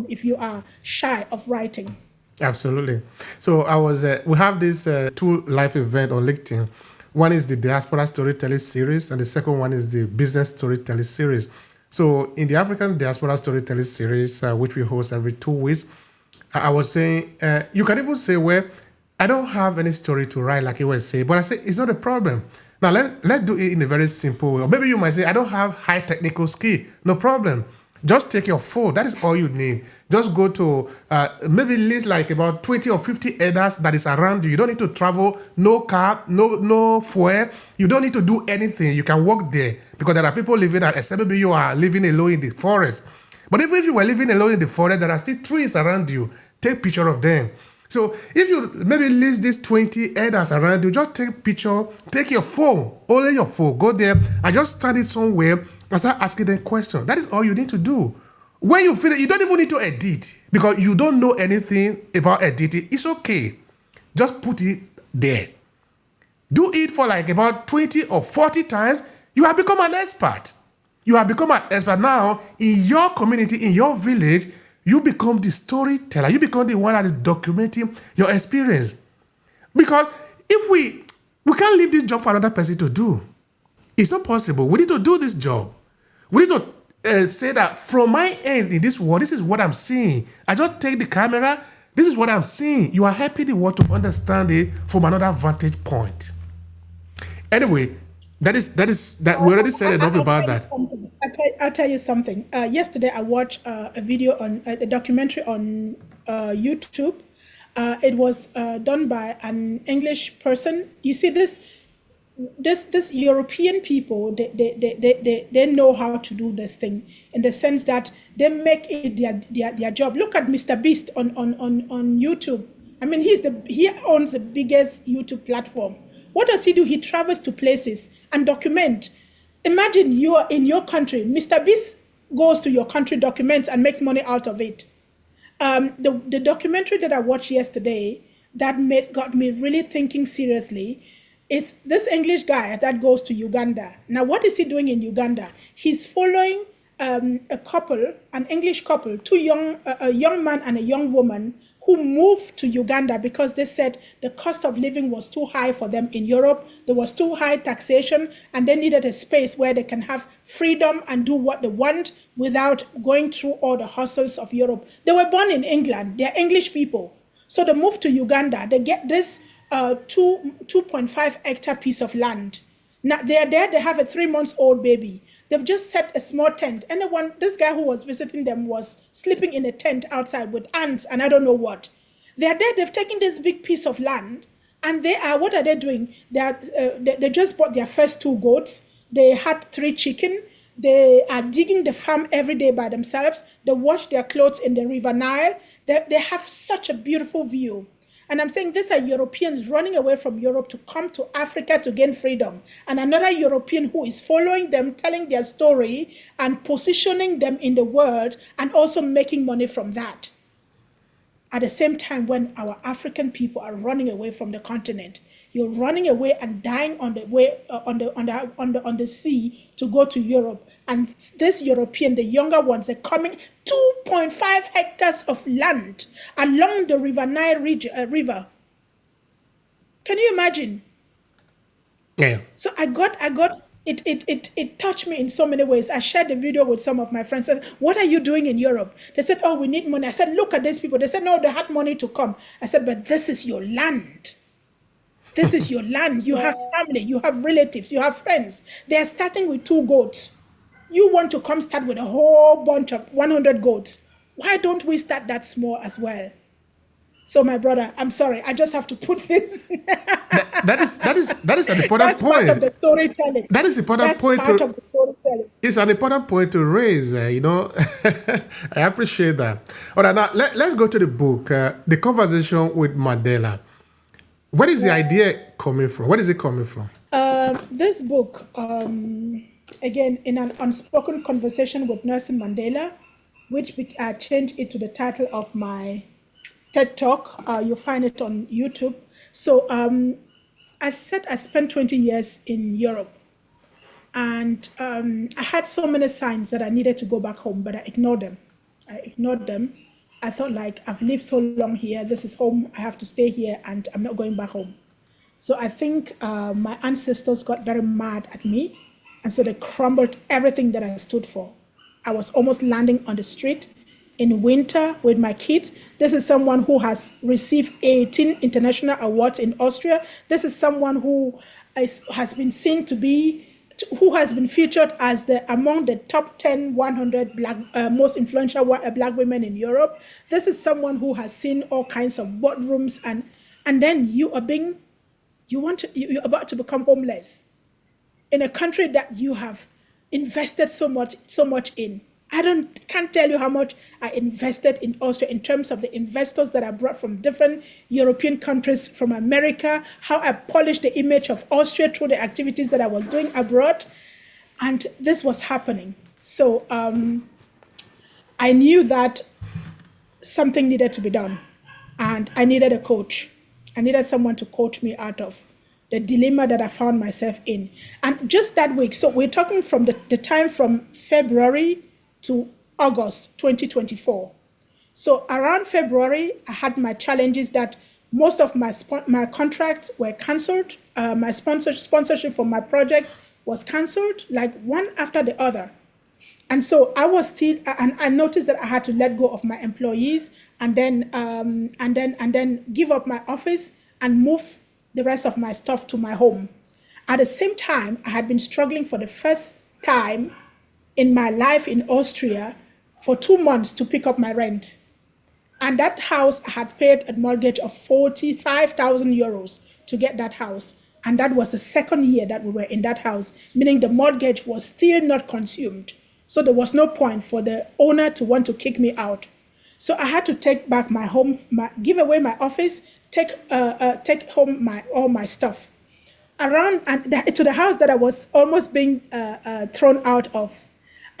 if you are shy of writing. Absolutely. So we have this two live event on LinkedIn. One is the Diaspora Storytelling Series, and the second one is the Business Storytelling Series. So in the African Diaspora Storytelling Series, which we host every 2 weeks, I was saying, you can even say, well, I don't have any story to write, like you were saying, but I say, it's not a problem. Now, let's do it in a very simple way. Or maybe you might say, I don't have high technical skill. No problem. Just take your phone. That is all you need. Just go to maybe list like about 20 or 50 elders that is around you. You don't need to travel, no car, no fuel. You don't need to do anything. You can walk there because there are people living at, except maybe you are living alone in the forest. But even if you were living alone in the forest, there are still trees around you. Take picture of them. So if you maybe list these 20 elders around you, just take picture, take your phone, only your phone, go there and just stand it somewhere and start asking them questions. That is all you need to do. When you finish, you don't even need to edit because you don't know anything about editing. It's okay. Just put it there. Do it for like about 20 or 40 times. You have become an expert. You have become an expert now in your community, in your village. You become the storyteller. You become the one that is documenting your experience. Because if we can't leave this job for another person to do. It's not possible. We need to do this job. We need to say that from my end in this world, this is what I'm seeing. I just take the camera. This is what I'm seeing. You are helping the world to understand it from another vantage point. Anyway, that we already said enough about that. I'll tell you something. Yesterday, I watched a video on a documentary on YouTube. It was done by an English person. You see, this European people, they know how to do this thing in the sense that they make it their job. Look at Mr. Beast on YouTube. I mean, he owns the biggest YouTube platform. What does he do? He travels to places and document. Imagine you are in your country. Mr. Beast goes to your country, documents, and makes money out of it. The documentary that I watched yesterday that got me really thinking seriously. It's this English guy that goes to Uganda. Now, what is he doing in Uganda? He's following a couple, an English couple, a young man and a young woman who moved to Uganda because they said the cost of living was too high for them in Europe. There was too high taxation, and they needed a space where they can have freedom and do what they want without going through all the hustles of Europe. They were born in England. They're English people. So they moved to Uganda. They get this 2.5 hectare piece of land. Now they're there, they have a 3-month-old baby. They've just set a small tent. This guy who was visiting them was sleeping in a tent outside with ants and I don't know what. They're there, they've taken this big piece of land and what are they doing? They just bought their first 2 goats. They had 3 chicken. They are digging the farm every day by themselves. They wash their clothes in the River Nile. They have such a beautiful view. And I'm saying these are Europeans running away from Europe to come to Africa to gain freedom. And another European who is following them, telling their story and positioning them in the world and also making money from that. At the same time, when our African people are running away from the continent, you're running away and dying on the way on the sea to go to Europe. And this European, the younger ones, are coming 2.5 hectares of land along the River Nile river. Can you imagine? Yeah. So I got it touched me in so many ways. I shared the video with some of my friends. I said, what are you doing in Europe? They said, oh, we need money. I said, look at these people. They said, no, they had money to come. I said, but this is your land. This is your land. You have family, you have relatives, you have friends. They are starting with 2 goats. You want to come start with a whole bunch of 100 goats. Why don't we start that small as well? So my brother, I'm sorry, I just have to put this. That is an important That's point. part of the storytelling. That is important That's point part to. of the storytelling. It's an important point to raise. I appreciate that. All right, now let's go to the book, the conversation with Mandela. Where is the idea coming from? Where is it coming from? This book, again, in an unspoken conversation with Nelson Mandela, which I changed it to the title of my TED Talk. You'll find it on YouTube. So I said I spent 20 years in Europe, and I had so many signs that I needed to go back home, but I ignored them. I thought, like, I've lived so long here. This is home. I have to stay here, and I'm not going back home. So I think my ancestors got very mad at me, and so they crumbled everything that I stood for. I was almost landing on the street in winter with my kids. This is someone who has received 18 international awards in Austria. This is someone who has been seen to be, who has been featured as among the top 10, 100 most influential black women in Europe. This is someone who has seen all kinds of boardrooms, and then you're about to become homeless in a country that you have invested so much in. Can't tell you how much I invested in Austria in terms of the investors that I brought from different European countries, from America, how I polished the image of Austria through the activities that I was doing abroad. And this was happening. So I knew that something needed to be done. And I needed a coach. I needed someone to coach me out of the dilemma that I found myself in. And just that week, so we're talking from the time from February to August 2024. So around February, I had my challenges that most of my contracts were canceled. My sponsorship for my project was canceled, like one after the other. And so I was still, and I noticed that I had to let go of my employees and then give up my office and move the rest of my stuff to my home. At the same time, I had been struggling for the first time in my life in Austria for 2 months to pick up my rent. And that house, I had paid a mortgage of 45,000 euros to get that house. And that was the second year that we were in that house, meaning the mortgage was still not consumed. So there was no point for the owner to want to kick me out. So I had to take back my home, give away my office, take home all my stuff. To the house that I was almost being thrown out of.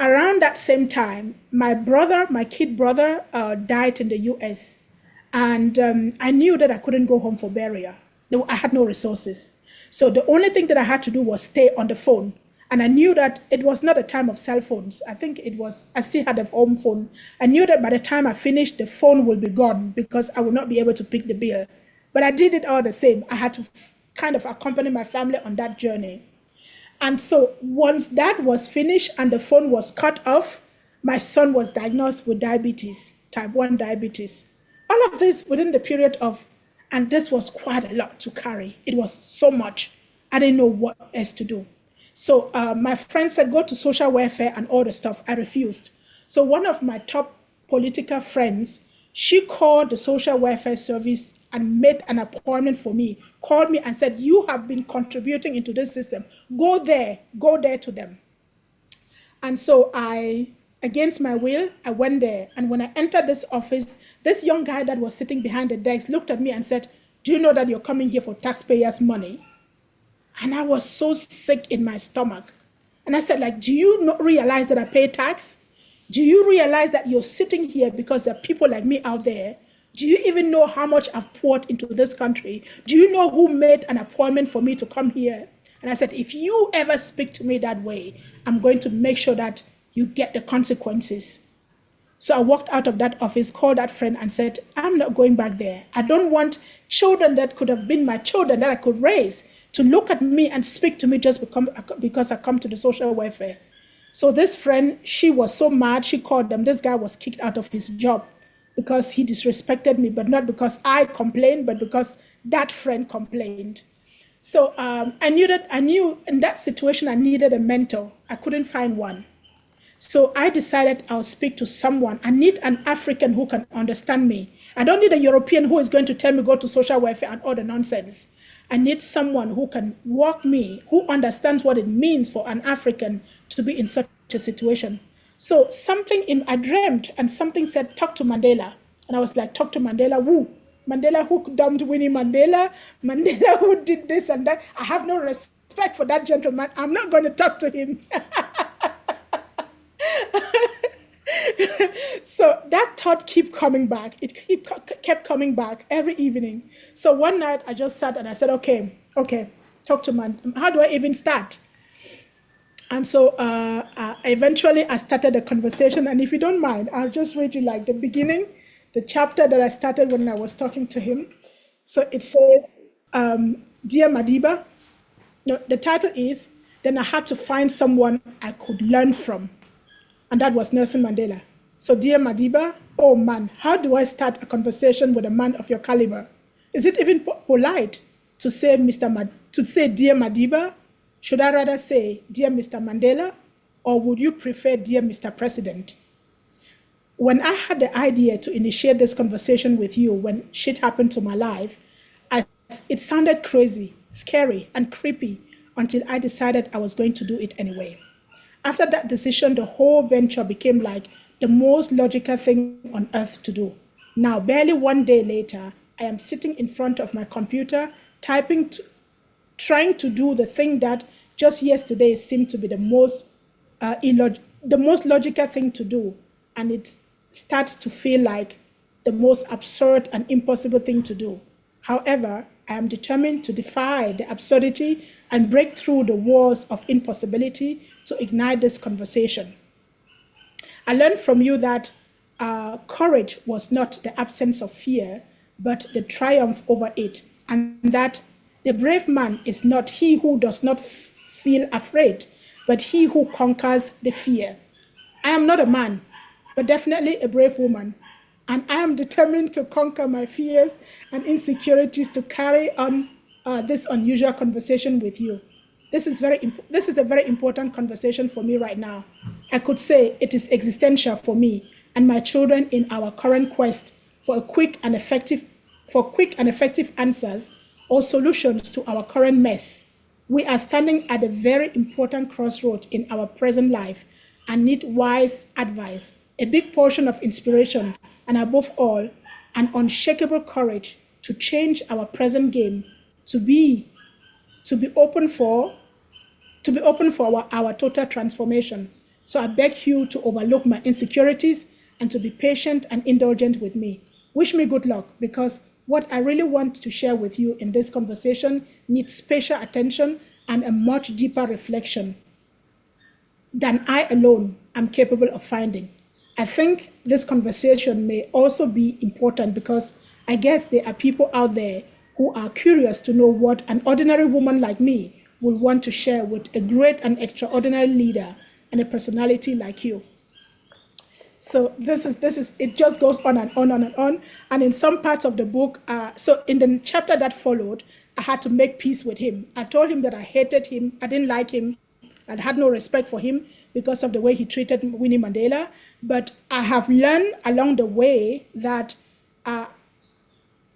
Around that same time, my kid brother, died in the US. And I knew that I couldn't go home for burial. I had no resources. So the only thing that I had to do was stay on the phone. And I knew that it was not a time of cell phones. I still had a home phone. I knew that by the time I finished, the phone will be gone because I would not be able to pick the bill. But I did it all the same. I had to kind of accompany my family on that journey. And so once that was finished and the phone was cut off, my son was diagnosed with diabetes, type 1 diabetes. All of this within the period of, and this was quite a lot to carry. It was so much. I didn't know what else to do. So my friend said, go to social welfare and all the stuff. I refused. So one of my top political friends, she called the social welfare service and made an appointment for me, called me and said, you have been contributing into this system. Go there to them. And so against my will, I went there. And when I entered this office, this young guy that was sitting behind the desk looked at me and said, do you know that you're coming here for taxpayers' money? And I was so sick in my stomach. And I said, like, do you not realize that I pay tax? Do you realize that you're sitting here because there are people like me out there? Do you even know how much I've poured into this country? Do you know who made an appointment for me to come here? And I said, if you ever speak to me that way, I'm going to make sure that you get the consequences. So I walked out of that office, called that friend and said, I'm not going back there. I don't want children that could have been my children that I could raise to look at me and speak to me just because I come to the social welfare. So this friend, she was so mad, she called them. This guy was kicked out of his job because he disrespected me, but not because I complained, but because that friend complained. So I knew in that situation, I needed a mentor. I couldn't find one. So I decided I'll speak to someone. I need an African who can understand me. I don't need a European who is going to tell me go to social welfare and all the nonsense. I need someone who can walk me, who understands what it means for an African to be in such a situation. So I dreamt and something said, talk to Mandela. And I was like, talk to Mandela, who? Mandela who dumped Winnie Mandela? Mandela who did this and that? I have no respect for that gentleman. I'm not going to talk to him. So that thought kept coming back. It kept coming back every evening. So one night I just sat and I said, okay, talk to man. How do I even start? And so eventually I started a conversation. And if you don't mind, I'll just read you like the beginning, the chapter that I started when I was talking to him. So it says, Dear Madiba, no, the title is, then I had to find someone I could learn from. And that was Nelson Mandela. So, dear Madiba, oh man, how do I start a conversation with a man of your caliber? Is it even polite to say dear Madiba? Should I rather say dear Mr. Mandela? Or would you prefer dear Mr. President? When I had the idea to initiate this conversation with you, when shit happened to my life, it sounded crazy, scary, and creepy until I decided I was going to do it anyway. After that decision, the whole venture became like the most logical thing on earth to do. Now, barely one day later, I am sitting in front of my computer, trying to do the thing that just yesterday seemed to be the most logical thing to do. And it starts to feel like the most absurd and impossible thing to do. However, I am determined to defy the absurdity and break through the walls of impossibility to ignite this conversation. I learned from you that courage was not the absence of fear, but the triumph over it, and that the brave man is not he who does not feel afraid, but he who conquers the fear. I am not a man, but definitely a brave woman, and I am determined to conquer my fears and insecurities to carry on this unusual conversation with you. This is a very important conversation for me right now. I could say it is existential for me and my children in our current quest for quick and effective answers or solutions to our current mess. We are standing at a very important crossroad in our present life and need wise advice, a big portion of inspiration, and above all, an unshakable courage to change our present game, to be open for our total transformation. So I beg you to overlook my insecurities and to be patient and indulgent with me. Wish me good luck, because what I really want to share with you in this conversation needs special attention and a much deeper reflection than I alone am capable of finding. I think this conversation may also be important because I guess there are people out there who are curious to know what an ordinary woman like me will want to share with a great and extraordinary leader and a personality like you. So this is it just goes on and on and on. And in some parts of the book, so in the chapter that followed, I had to make peace with him. I told him that I hated him, I didn't like him, I had no respect for him because of the way he treated Winnie Mandela. But I have learned along the way that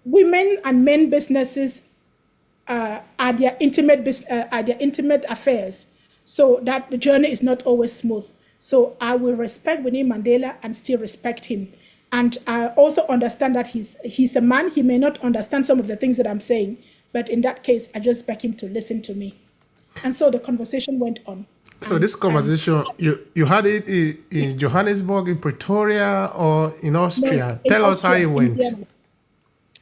women and men businesses are their intimate affairs, so that the journey is not always smooth. So I will respect Winnie Mandela and still respect him. And I also understand that he's a man. He may not understand some of the things that I'm saying, but in that case, I just beg him to listen to me. And so the conversation went on. So this conversation, you had it in Johannesburg, in Pretoria, or in Austria? No, Tell us how it went.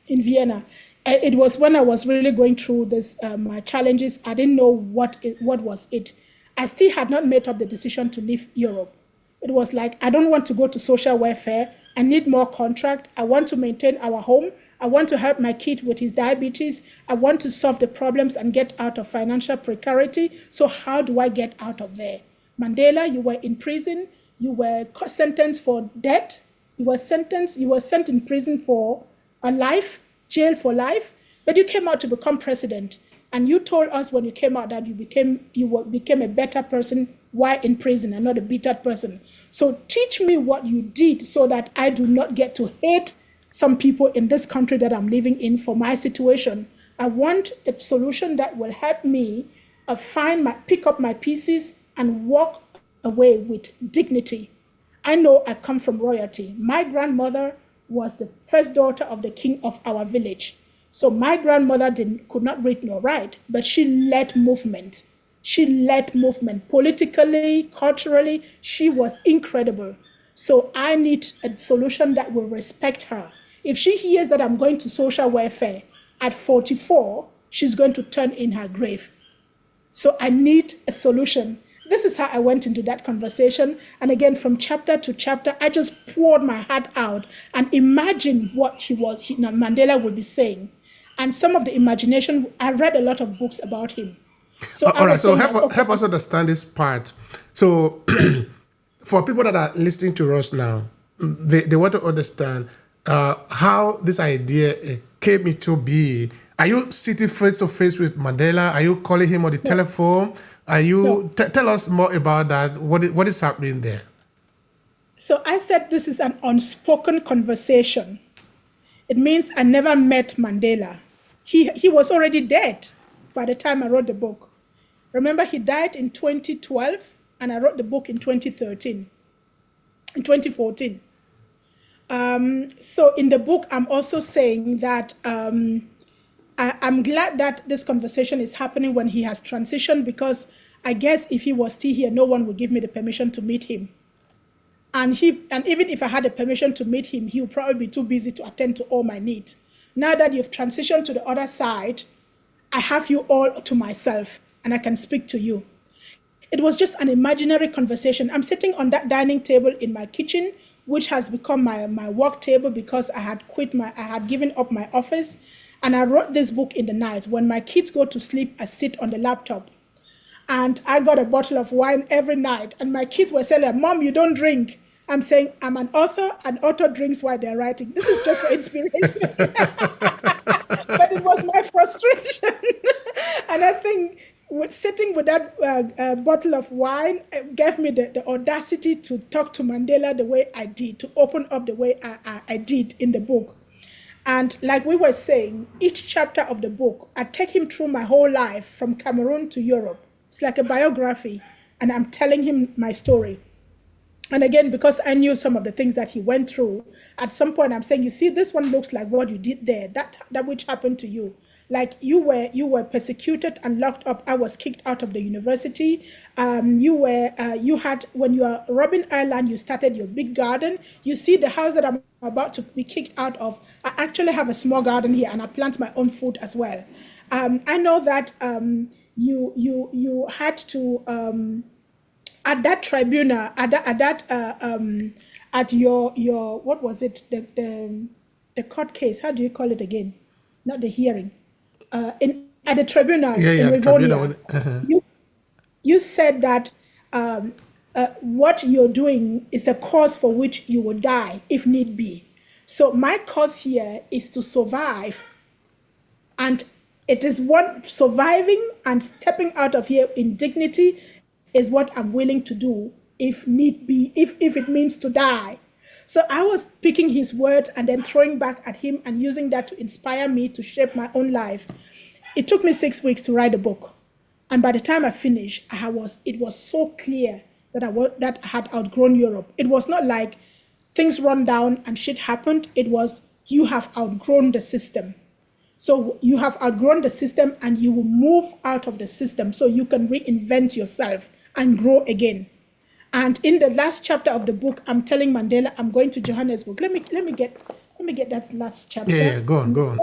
In Vienna. It was when I was really going through this, my challenges. I didn't know what was it. I still had not made up the decision to leave Europe. It was like, I don't want to go to social welfare I need more contract. I want to maintain our home. I want to help my kid with his diabetes. I want to solve the problems and get out of financial precarity. So how do I get out of there? Mandela, you were in prison. You were sentenced for debt. You were sent in prison for a life, jail for life, but you came out to become president. And you told us when you came out that you became a better person while in prison and not a bitter person. So teach me what you did so that I do not get to hate some people in this country that I'm living in for my situation. I want a solution that will help me pick up my pieces and walk away with dignity. I know I come from royalty. My grandmother was the first daughter of the king of our village. So my grandmother could not read nor write, but she led movement. She led movement politically, culturally. She was incredible. So I need a solution that will respect her. If she hears that I'm going to social welfare at 44, she's going to turn in her grave. So I need a solution. This is how I went into that conversation. And again, from chapter to chapter, I just poured my heart out and imagined what Mandela would be saying. And some of the imagination, I read a lot of books about him. So all right, so help us understand this part. So for people that are listening to us now, they want to understand how this idea came into being. Are you sitting face to face with Mandela? Are you calling him on the telephone? Are you tell us more about that? What is happening there? So I said this is an unspoken conversation. It means I never met Mandela. He was already dead by the time I wrote the book. Remember, he died in 2012, and I wrote the book in 2014. So in the book, I'm also saying that I'm glad that this conversation is happening when he has transitioned, because I guess if he was still here, no one would give me the permission to meet him. And even if I had the permission to meet him, he would probably be too busy to attend to all my needs. Now that you've transitioned to the other side, I have you all to myself and I can speak to you. It was just an imaginary conversation. I'm sitting on that dining table in my kitchen, which has become my work table because I had given up my office. And I wrote this book in the night. When my kids go to sleep, I sit on the laptop. And I got a bottle of wine every night. And my kids were saying, Mom, you don't drink. I'm saying, I'm an author. An author drinks while they're writing. This is just for inspiration. But it was my frustration. And I think sitting with that bottle of wine gave me the audacity to talk to Mandela the way I did, to open up the way I did in the book. And like we were saying, each chapter of the book, I take him through my whole life from Cameroon to Europe. It's like a biography, and I'm telling him my story. And again, because I knew some of the things that he went through, at some point I'm saying, you see, this one looks like what you did there, that which happened to you. Like you were persecuted and locked up. I was kicked out of the university. When you were Robben Island, you started your big garden. You see the house that I'm about to be kicked out of. I actually have a small garden here, and I plant my own food as well. I know that you had to at that tribunal at your what was it, the court case? How do you call it again? Not the hearing. At the tribunal in Rivonia, you said that what you're doing is a cause for which you will die if need be. So my cause here is to survive, and it is one surviving and stepping out of here in dignity is what I'm willing to do if need be, if it means to die. So I was picking his words and then throwing back at him and using that to inspire me to shape my own life. It took me 6 weeks to write a book. And by the time I finished, it was so clear that I had outgrown Europe. It was not like things run down and shit happened. It was, you have outgrown the system. So you have outgrown the system and you will move out of the system so you can reinvent yourself and grow again. And in the last chapter of the book, I'm telling Mandela, I'm going to Johannesburg. Let me get that last chapter. Yeah, go on.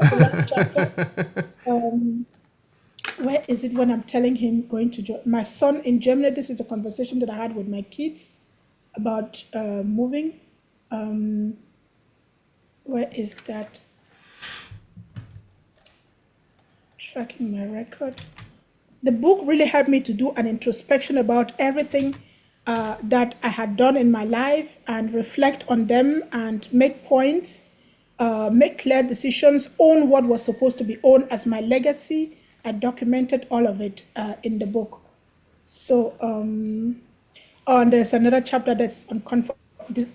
Where is it when I'm telling him going to my son in Germany? This is a conversation that I had with my kids about moving. Where is that? Tracking my record. The book really helped me to do an introspection about everything that I had done in my life and reflect on them and make points, make clear decisions, own what was supposed to be owned as my legacy. I documented all of it in the book. So, and there's another chapter that's on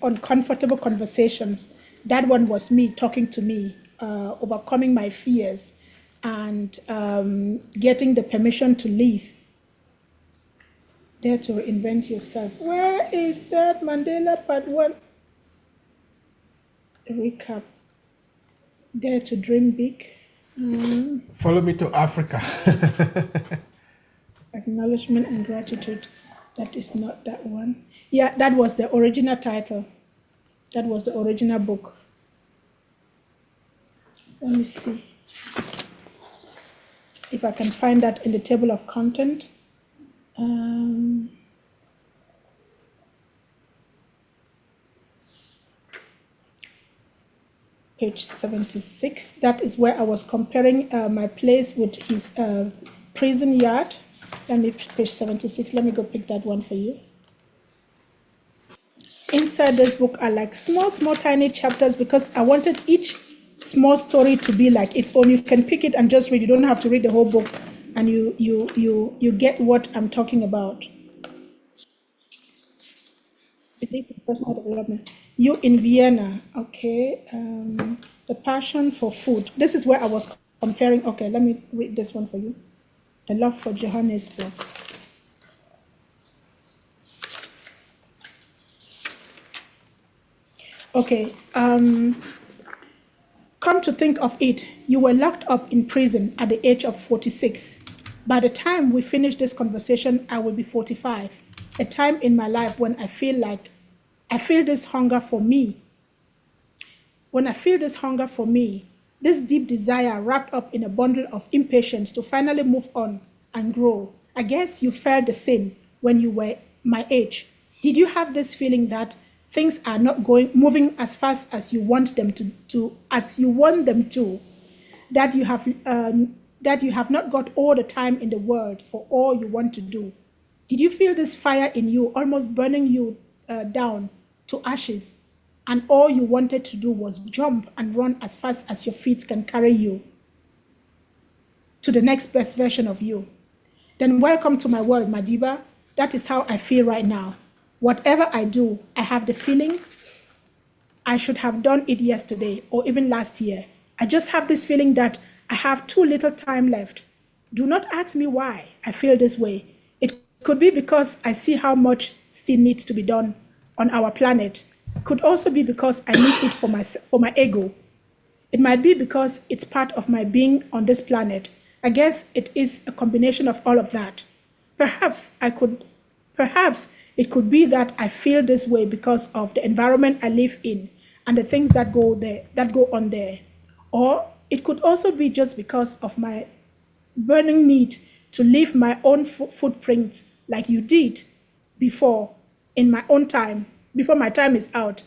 uncomfortable conversations. That one was me talking to me, overcoming my fears, and getting the permission to leave. Dare to reinvent yourself. Where is that? Mandela Part 1. Recap. Dare to dream big. Follow me to Africa. Acknowledgement and gratitude. That is not that one. Yeah, that was the original title. That was the original book. Let me see if I can find that in the table of content. Page 76. That is where I was comparing my place with his prison yard. Let me, page 76. Let me go pick that one for you. Inside this book are like small, tiny chapters because I wanted each small story to be like its own. You can pick it and just read. You don't have to read the whole book, and you get what I'm talking about. Personal development. You in Vienna, okay. The passion for food. This is where I was comparing. Okay, let me read this one for you. The love for Johannesburg. Okay. Come to think of it, you were locked up in prison at the age of 46. By the time we finish this conversation, I will be 45. A time in my life when I feel this hunger for me. When I feel this hunger for me, this deep desire wrapped up in a bundle of impatience to finally move on and grow. I guess you felt the same when you were my age. Did you have this feeling that things are not moving as fast as you want them to that you have not got all the time in the world for all you want to do? Did you feel this fire in you almost burning you down to ashes, and all you wanted to do was jump and run as fast as your feet can carry you to the next best version of you? Then welcome to my world, Madiba. That is how I feel right now. Whatever I do, I have the feeling I should have done it yesterday or even last year. I just have this feeling that I have too little time left. Do not ask me why I feel this way. It could be because I see how much still needs to be done on our planet. It could also be because I need it for my ego. It might be because it's part of my being on this planet. I guess it is a combination of all of that. Perhaps it could be that I feel this way because of the environment I live in and the things that go on there. Or it could also be just because of my burning need to leave my own footprint like you did before, in my own time, before my time is out.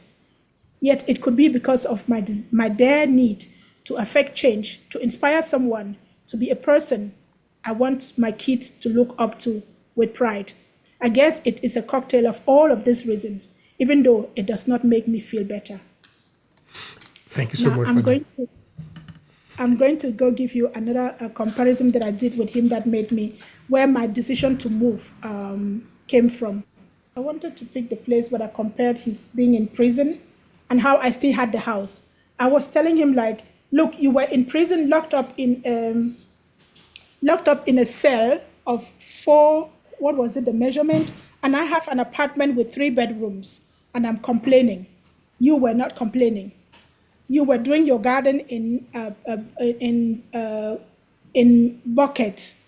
Yet it could be because of my dire need to affect change, to inspire someone, to be a person I want my kids to look up to with pride. I guess it is a cocktail of all of these reasons, even though it does not make me feel better. Thank you so much for that. I'm going to go give you another comparison that I did with him that made me, where my decision to move came from. I wanted to pick the place where I compared his being in prison and how I still had the house. I was telling him, like, look, you were in prison, locked up in a cell of 4, what was it, the measurement? And I have an apartment with 3 bedrooms, and I'm complaining. You were not complaining. You were doing your garden in buckets,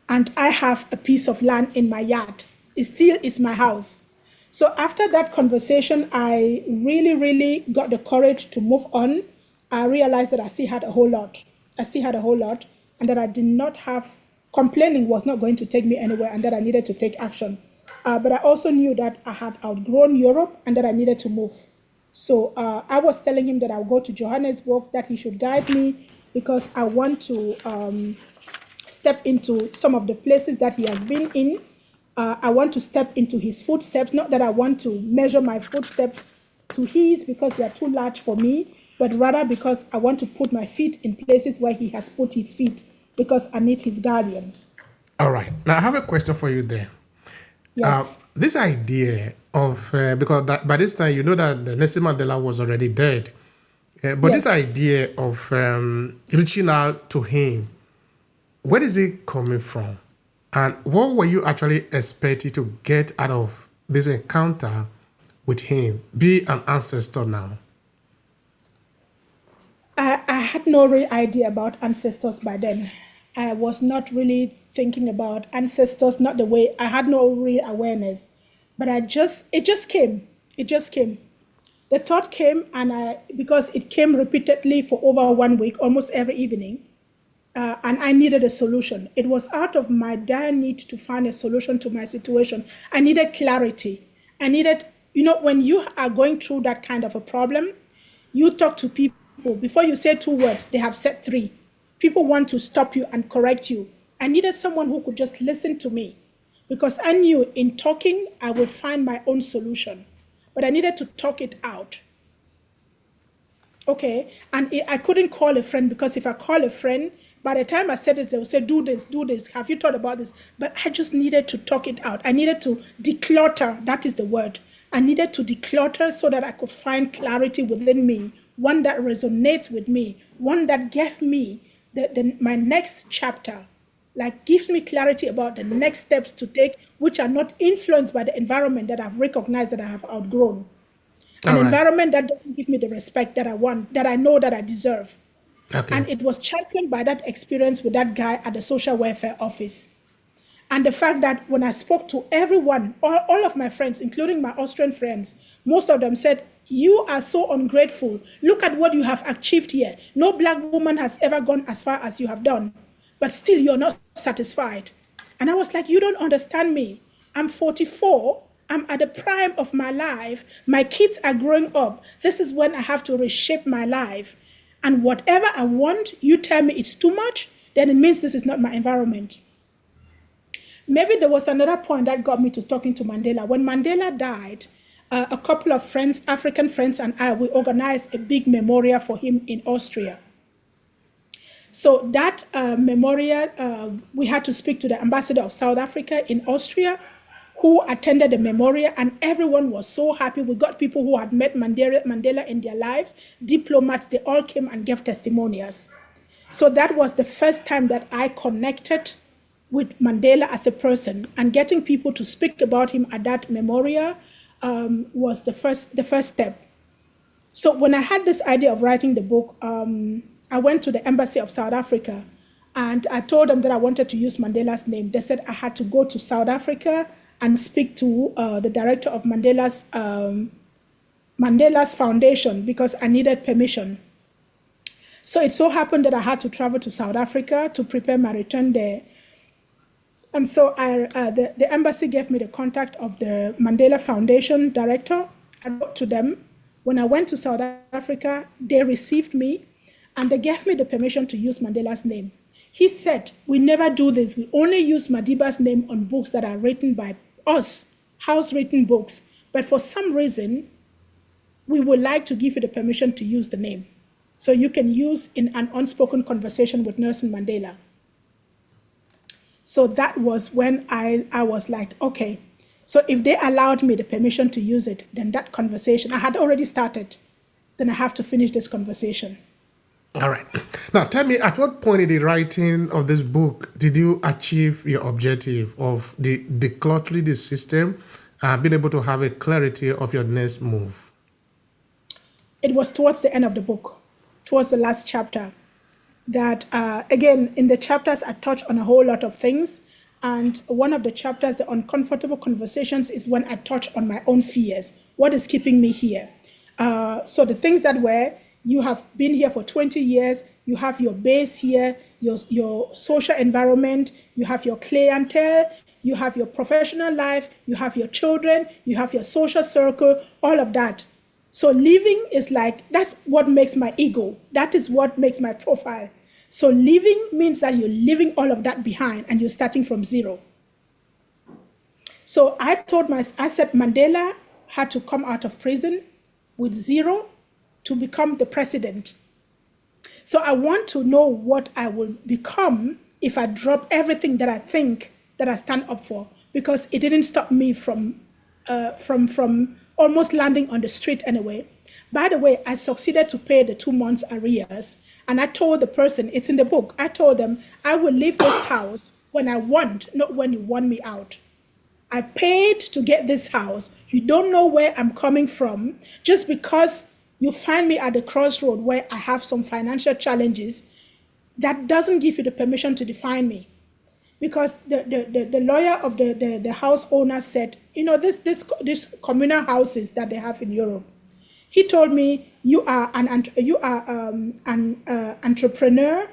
and I have a piece of land in my yard. It still is my house. So after that conversation, I really got the courage to move on. I realized that I still had a whole lot, and that I did not have, complaining was not going to take me anywhere, and that I needed to take action. But I also knew that I had outgrown Europe and that I needed to move. So I was telling him that I'll go to Johannesburg, that he should guide me because I want to step into some of the places that he has been in. I want to step into his footsteps. Not that I want to measure my footsteps to his because they are too large for me, but rather because I want to put my feet in places where he has put his feet because I need his guardians. All right. Now, I have a question for you there. Yes. This idea of, because by this time, you know that Nelson Mandela was already dead. But this Yes. idea of reaching out to him, where is it coming from? And what were you actually expecting to get out of this encounter with him? Be an ancestor now. I had no real idea about ancestors by then. I was not really thinking about ancestors, not the way I had no real awareness. But it just came. It just came. The thought came, and because it came repeatedly for over 1 week, almost every evening, and I needed a solution. It was out of my dire need to find a solution to my situation. I needed clarity. I needed, when you are going through that kind of a problem, you talk to people. Before you say 2 words, they have said 3. People want to stop you and correct you. I needed someone who could just listen to me because I knew in talking, I would find my own solution. But I needed to talk it out. Okay. And I couldn't call a friend because if I call a friend, by the time I said it, they would say, do this, do this. Have you thought about this? But I just needed to talk it out. I needed to declutter. That is the word. I needed to declutter so that I could find clarity within me, one that resonates with me, one that gave me my next chapter, like gives me clarity about the next steps to take, which are not influenced by the environment that I've recognized that I have outgrown. An All right. environment that doesn't give me the respect that I want, that I know that I deserve. Okay. And it was championed by that experience with that guy at the social welfare office. And the fact that when I spoke to everyone, all of my friends, including my Austrian friends, most of them said, you are so ungrateful. Look at what you have achieved here. No black woman has ever gone as far as you have done, but still you're not satisfied. And I was like, you don't understand me. I'm 44. I'm at the prime of my life. My kids are growing up. This is when I have to reshape my life. And whatever I want, you tell me it's too much, then it means this is not my environment. Maybe there was another point that got me to talking to Mandela. When Mandela died, a couple of friends, African friends, and we organized a big memorial for him in Austria. So that memorial, we had to speak to the ambassador of South Africa in Austria, who attended the memorial, and everyone was so happy. We got people who had met Mandela in their lives, diplomats, they all came and gave testimonials. So that was the first time that I connected with Mandela as a person, and getting people to speak about him at that memorial was the first step. So when I had this idea of writing the book, I went to the embassy of South Africa, and I told them that I wanted to use Mandela's name. They said I had to go to South Africa and speak to the director of Mandela's foundation because I needed permission. So it so happened that I had to travel to South Africa to prepare my return there. And so the embassy gave me the contact of the Mandela Foundation director. I wrote to them. When I went to South Africa, they received me and they gave me the permission to use Mandela's name. He said, we never do this. We only use Madiba's name on books that are written by us, house-written books. But for some reason, we would like to give you the permission to use the name. So you can use in an unspoken conversation with Nelson Mandela. So that was when I was like, okay, so if they allowed me the permission to use it, then that conversation, I had already started, then I have to finish this conversation. All right. Now, tell me, at what point in the writing of this book did you achieve your objective of decluttering the system and being able to have a clarity of your next move? It was towards the end of the book, towards the last chapter, that, again, in the chapters, I touch on a whole lot of things. And one of the chapters, the uncomfortable conversations, is when I touch on my own fears. What is keeping me here? So the things that were, you have been here for 20 years, you have your base here, your social environment, you have your clientele, you have your professional life, you have your children, you have your social circle, all of that. So leaving is like, that's what makes my ego. That is what makes my profile. So leaving means that you're leaving all of that behind and you're starting from zero. So I said Mandela had to come out of prison with zero to become the president. So I want to know what I will become if I drop everything that I think that I stand up for, because it didn't stop me from almost landing on the street anyway. By the way, I succeeded to pay the 2 months arrears, and I told the person, it's in the book, I told them, I will leave this house when I want, not when you want me out. I paid to get this house. You don't know where I'm coming from. Just because you find me at the crossroad where I have some financial challenges, that doesn't give you the permission to define me. Because the lawyer of the house owner said, this communal houses that they have in Europe, he told me, you are an entrepreneur,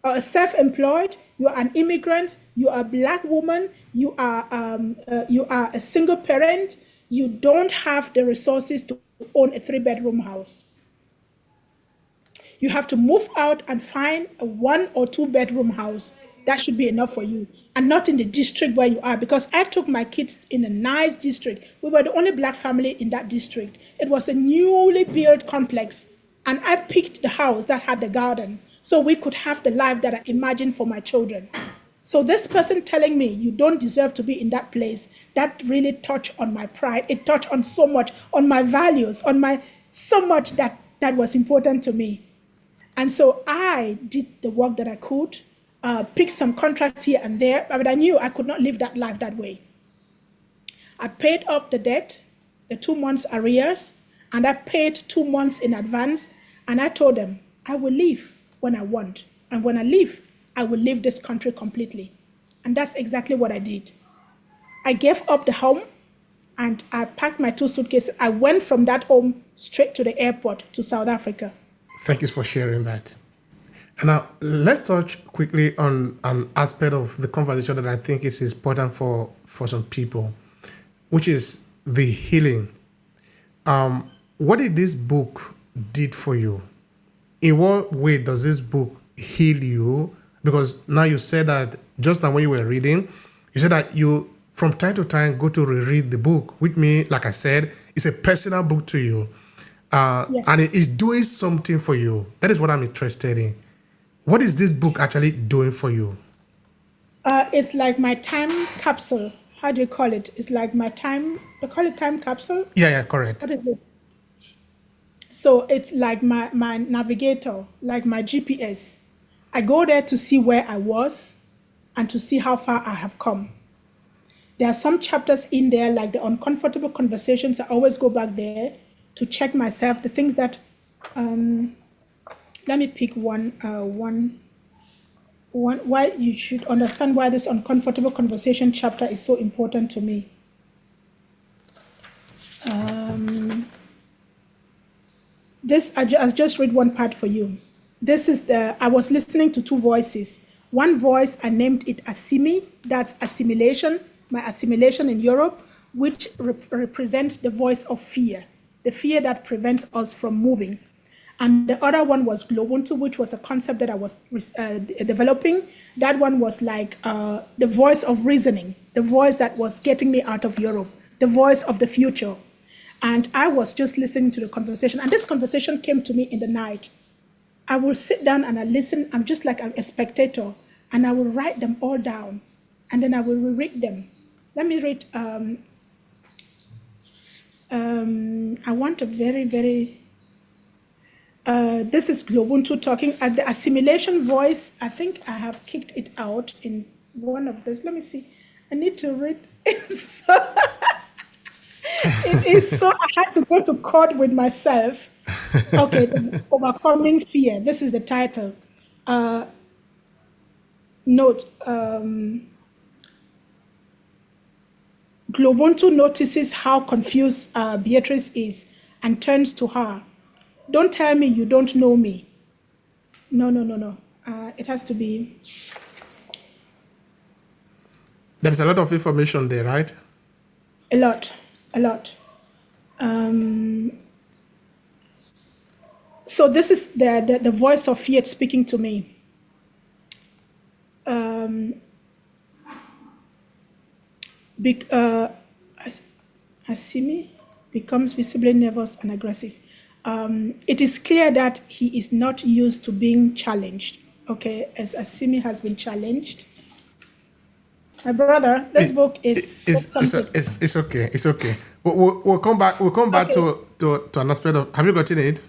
or a self-employed, you are an immigrant, you are a black woman, you are a single parent, you don't have the resources to own a 3-bedroom house. You have to move out and find a 1 or 2-bedroom house. That should be enough for you, and not in the district where you are, because I took my kids in a nice district. We were the only black family in that district. It was a newly built complex, and I picked the house that had the garden so we could have the life that I imagined for my children. So this person telling me you don't deserve to be in that place, that really touched on my pride. It touched on so much, on my values, on my so much that was important to me. And so I did the work that I could, picked some contracts here and there, but I knew I could not live that life that way. I paid off the debt, the 2 months arrears, and I paid 2 months in advance. And I told them, I will leave when I want. And when I leave, I will leave this country completely. And that's exactly what I did. I gave up the home and I packed my 2 suitcases. I went from that home straight to the airport to South Africa. Thank you for sharing that. And now let's touch quickly on an aspect of the conversation that I think is important for some people, which is the healing. What did this book did for you? In what way does this book heal you? Because now you said that just now when you were reading, you said that you from time to time go to reread the book, which means, like I said, it's a personal book to you. Yes. And it is doing something for you. That is what I'm interested in. What is this book actually doing for you? It's like my time capsule. How do you call it? It's like my time, they call it time capsule? Yeah, correct. What is it? So it's like my navigator, like my GPS. I go there to see where I was and to see how far I have come. There are some chapters in there, like the uncomfortable conversations. I always go back there to check myself, the things that, let me pick one, why you should understand why this uncomfortable conversation chapter is so important to me. I just read one part for you. This is I was listening to 2 voices. One voice, I named it Assimi, that's assimilation, my assimilation in Europe, which represents the voice of fear, the fear that prevents us from moving. And the other one was Globuntu, which was a concept that I was developing. That one was like the voice of reasoning, the voice that was getting me out of Europe, the voice of the future. And I was just listening to the conversation. And this conversation came to me in the night. I will sit down and I listen. I'm just like a spectator. And I will write them all down. And then I will reread them. Let me read. I want a very, very... this is Globuntu talking. At the assimilation voice, I think I have kicked it out in one of this. Let me see. I need to read. It is so, I had to go to court with myself. Okay, Overcoming Fear. This is the title. Note, Globuntu notices how confused Beatrice is and turns to her. Don't tell me you don't know me. No. It has to be. There's a lot of information there, right? A lot. So this is the voice of fear speaking to me. Asimi becomes visibly nervous and aggressive. It is clear that he is not used to being challenged. Okay, as Asimi has been challenged. My brother, this book is something. It's okay. It's okay. We'll come back. We'll come back to an aspect of. Have you gotten it?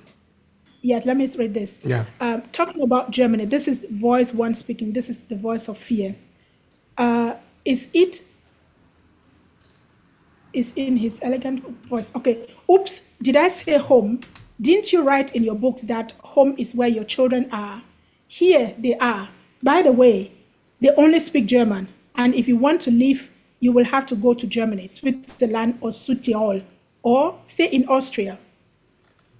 Yes, let me read this. Yeah. Talking about Germany, this is voice one speaking. This is the voice of fear. Is in his elegant voice. Okay. Oops, did I say home? Didn't you write in your books that home is where your children are? Here they are. By the way, they only speak German. And if you want to leave, you will have to go to Germany, Switzerland, or Südtirol, or stay in Austria.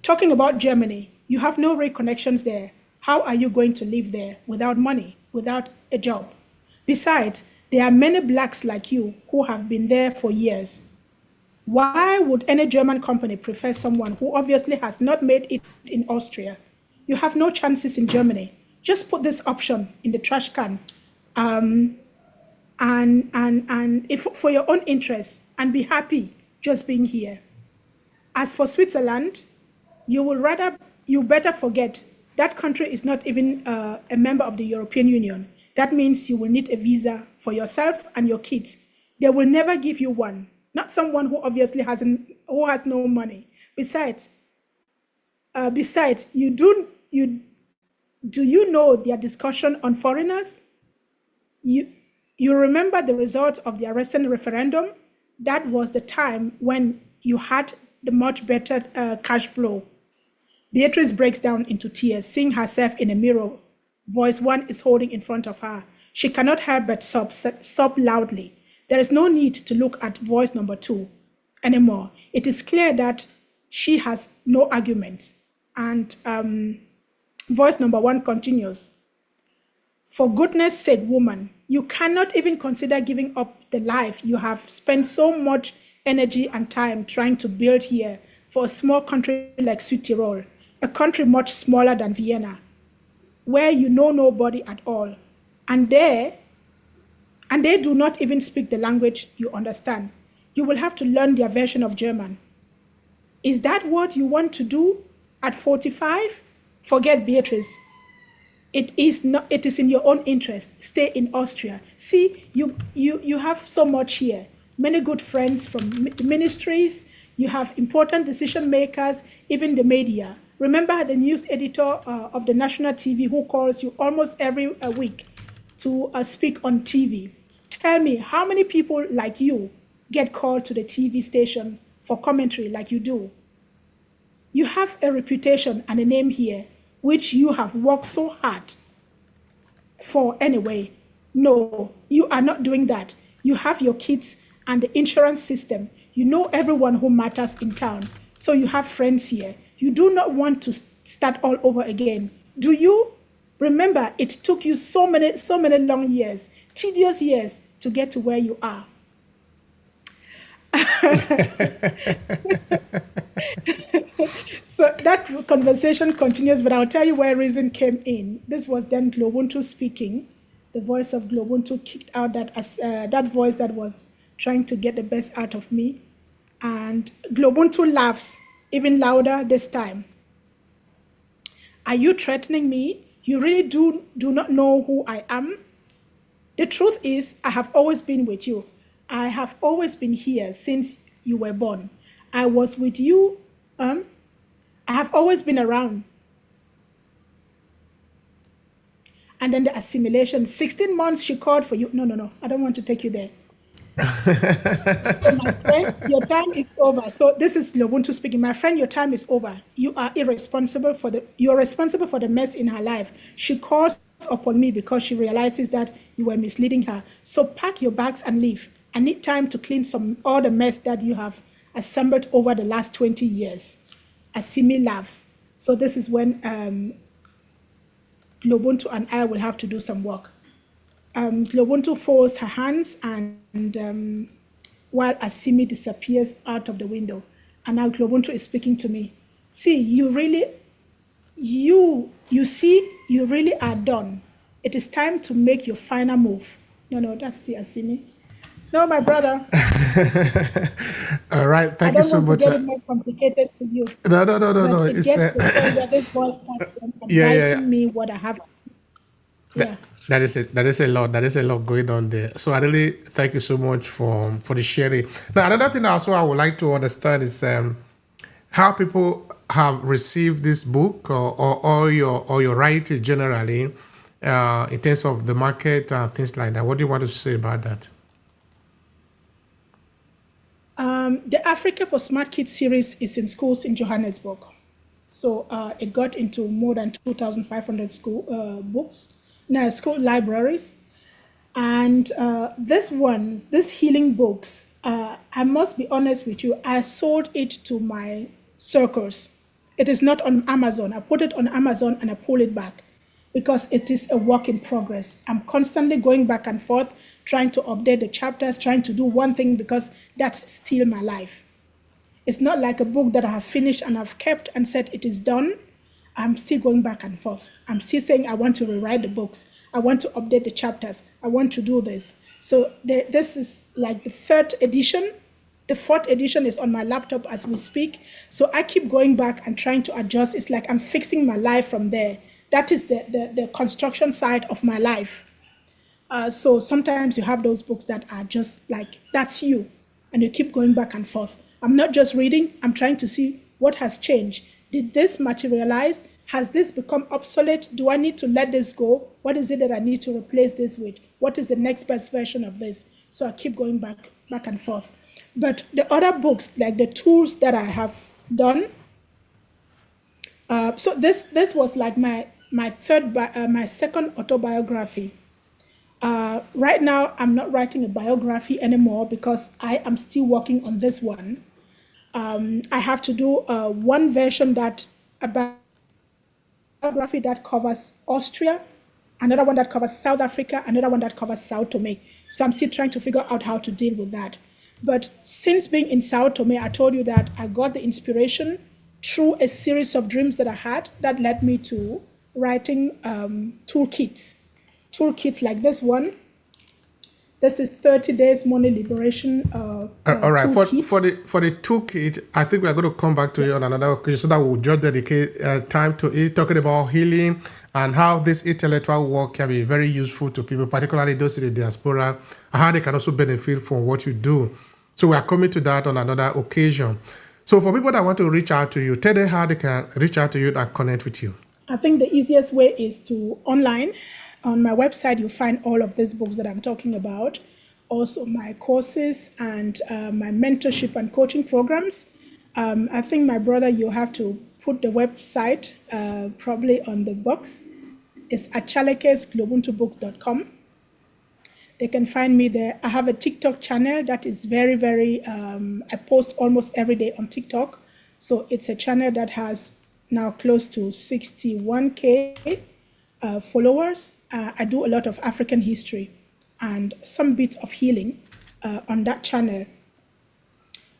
Talking about Germany, you have no real connections there. How are you going to live there without money, without a job? Besides, there are many blacks like you who have been there for years. Why would any German company prefer someone who obviously has not made it in Austria? You have no chances in Germany. Just put this option in the trash can. And if for your own interest, and be happy just being here. As for Switzerland, you better forget that country is not even a member of the European Union. That means you will need a visa for yourself and your kids. They will never give you one. Not someone who obviously has no money. Besides, do you know their discussion on foreigners? You remember the result of the recent referendum? That was the time when you had the much better cash flow. Beatrice breaks down into tears, seeing herself in a mirror. Voice one is holding in front of her. She cannot help but sob loudly. There is no need to look at voice number two anymore. It is clear that she has no argument. And voice number one continues. For goodness sake, woman, you cannot even consider giving up the life you have spent so much energy and time trying to build here for a small country like Südtirol, a country much smaller than Vienna, where you know nobody at all. And they do not even speak the language you understand. You will have to learn their version of German. Is that what you want to do at 45? Forget Beatrice. It is in your own interest. Stay in Austria. See, you have so much here. Many good friends from ministries. You have important decision makers, even the media. Remember the news editor of the national TV who calls you almost every week to speak on TV. Tell me, how many people like you get called to the TV station for commentary like you do? You have a reputation and a name here, which you have worked so hard for anyway. No, you are not doing that. You have your kids and the insurance system. You know everyone who matters in town. So you have friends here. You do not want to start all over again, do you? Remember, it took you so many long years, tedious years to get to where you are. So that conversation continues, but I'll tell you where reason came in. This was then Globuntu speaking. The voice of Globuntu kicked out that voice that was trying to get the best out of me. And Globuntu laughs even louder this time. Are you threatening me? You really do not know who I am? The truth is, I have always been with you. I have always been here since you were born. I was with you. I have always been around. And then the assimilation. 16 months she called for you. No. I don't want to take you there. My friend, your time is over. So this is Globuntu speaking. My friend, your time is over. You are responsible for the mess in her life. She calls upon me because she realizes that you were misleading her. So pack your bags and leave. I need time to clean all the mess that you have assembled over the last 20 years. Asimi laughs. So this is when Globuntu and I will have to do some work. Globuntu folds her hands and while Asimi disappears out of the window. And now Globuntu is speaking to me. See, you really you see, you really are done. It is time to make your final move. No, no, that's the Asini. No, my brother, All right. I Thank you don't so want to much. get it more complicated to you, No, no, no, no, but no. it It's gets to a point where this boy starts yeah, yeah, yeah. advising me what I have. That, Yeah. that is it. That is a lot. That is a lot going on there. So I really thank you so much for the sharing. Now another thing also I would like to understand is how people have received this book or your writing generally in terms of the market and things like that. What do you want to say about that? The Africa for Smart Kids series is in schools in Johannesburg. So it got into more than 2,500 school books, now school libraries. And these healing books, I must be honest with you, I sold it to my circles. It is not on Amazon. I put it on Amazon and I pull it back because it is a work in progress. I'm constantly going back and forth, trying to update the chapters, trying to do one thing because that's still my life. It's not like a book that I have finished and I've kept and said it is done. I'm still going back and forth. I'm still saying I want to rewrite the books. I want to update the chapters. I want to do this. So this is like the third edition. The fourth edition is on my laptop as we speak. So I keep going back and trying to adjust. It's like I'm fixing my life from there. That is the construction side of my life. So sometimes you have those books that are just like, that's you. And you keep going back and forth. I'm not just reading, I'm trying to see what has changed. Did this materialize? Has this become obsolete? Do I need to let this go? What is it that I need to replace this with? What is the next best version of this? So I keep going back and forth. But the other books, like the tools that I have done, so this was like my second autobiography. Right now, I'm not writing a biography anymore because I am still working on this one. I have to do one version that a biography that covers Austria, another one that covers South Africa, another one that covers Sao Tome. So I'm still trying to figure out how to deal with that. But since being in Sao Tome, I told you that I got the inspiration through a series of dreams that I had that led me to writing toolkits. Toolkits like this one. This is 30 days money liberation All right, toolkit. for the toolkit, I think we are going to come back to you on another occasion so that we'll just dedicate time to it, talking about healing and how this intellectual work can be very useful to people, particularly those in the diaspora, and how they can also benefit from what you do. So we are coming to that on another occasion. So for people that want to reach out to you, tell them how they can reach out to you and connect with you. I think the easiest way is to online. On my website, you'll find all of these books that I'm talking about. Also, my courses and my mentorship and coaching programs. I think, my brother, you have to put the website probably on the box. It's achalekesglobuntu.books.com. They can find me there. I have a TikTok channel that is very, very, I post almost every day on TikTok. So it's a channel that has now close to 61K followers. I do a lot of African history and some bits of healing on that channel.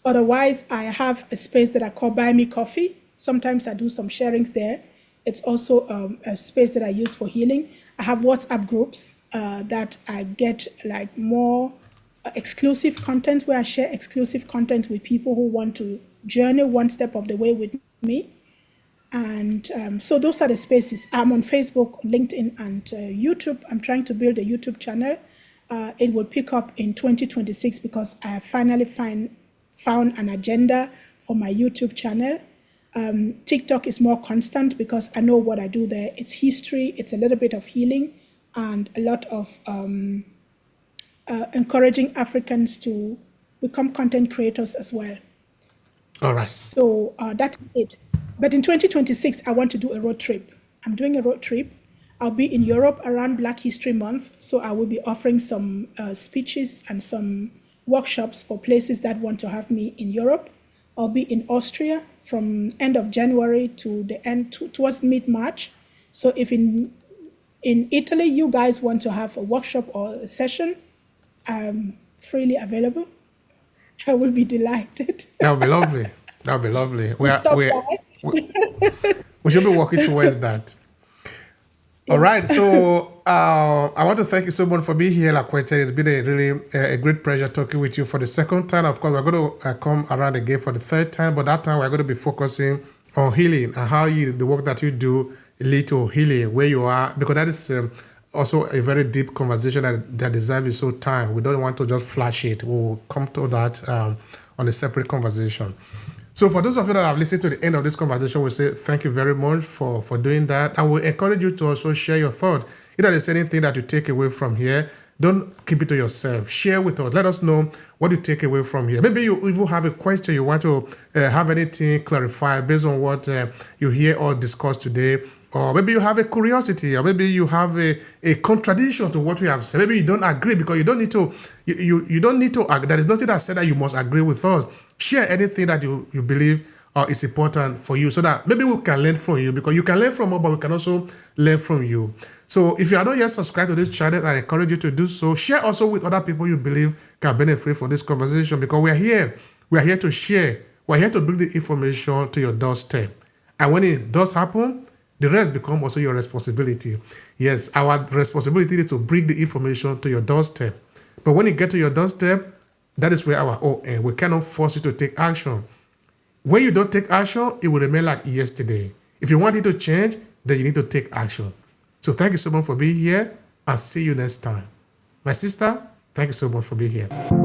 Otherwise, I have a space that I call Buy Me Coffee. Sometimes I do some sharings there. It's also a space that I use for healing. I have WhatsApp groups that I get like more exclusive content where I share exclusive content with people who want to journey one step of the way with me. And so those are the spaces. I'm on Facebook, LinkedIn, and YouTube. I'm trying to build a YouTube channel. It will pick up in 2026 because I have finally found an agenda for my YouTube channel. TikTok is more constant because I know what I do there. It's history, it's a little bit of healing, and a lot of encouraging Africans to become content creators as well. All right. So that is it. But in 2026, I want to do a road trip. I'm doing a road trip. I'll be in Europe around Black History Month. So I will be offering some speeches and some workshops for places that want to have me in Europe. I'll be in Austria from end of January to the end towards mid-March. So if in Italy you guys want to have a workshop or a session, I'm freely available. I will be delighted. That would be lovely. That would be lovely. Stop by. We should be working towards that. All right. So I want to thank you so much for being here, Ankwetta. It's been a really a great pleasure talking with you for the second time. Of course, we're going to come around again for the third time, but that time we're going to be focusing on healing and how the work that you do lead to healing where you are, because that is also a very deep conversation that deserves its own time. We don't want to just flash it. We'll come to that on a separate conversation. So for those of you that have listened to the end of this conversation, we say thank you very much for doing that. I will encourage you to also share your thought. If there is anything that you take away from here, don't keep it to yourself. Share with us. Let us know what you take away from here. Maybe you even have a question, you want to have anything clarified based on what you hear or discuss today. Or maybe you have a curiosity, or maybe you have a contradiction to what we have said. Maybe you don't agree, because you don't need to. You don't need to. There is nothing that said that you must agree with us. Share anything that you believe is important for you, so that maybe we can learn from you, because you can learn from us, but we can also learn from you. So if you are not yet subscribed to this channel, I encourage you to do so. Share also with other people you believe can benefit from this conversation, because we are here. We are here to share. We are here to bring the information to your doorstep. And when it does happen, the rest becomes also your responsibility. Yes, our responsibility is to bring the information to your doorstep. But when it gets to your doorstep, that is where our own end. We cannot force you to take action. When you don't take action, it will remain like yesterday. If you want it to change, then you need to take action. So thank you so much for being here, and see you next time. My sister, thank you so much for being here.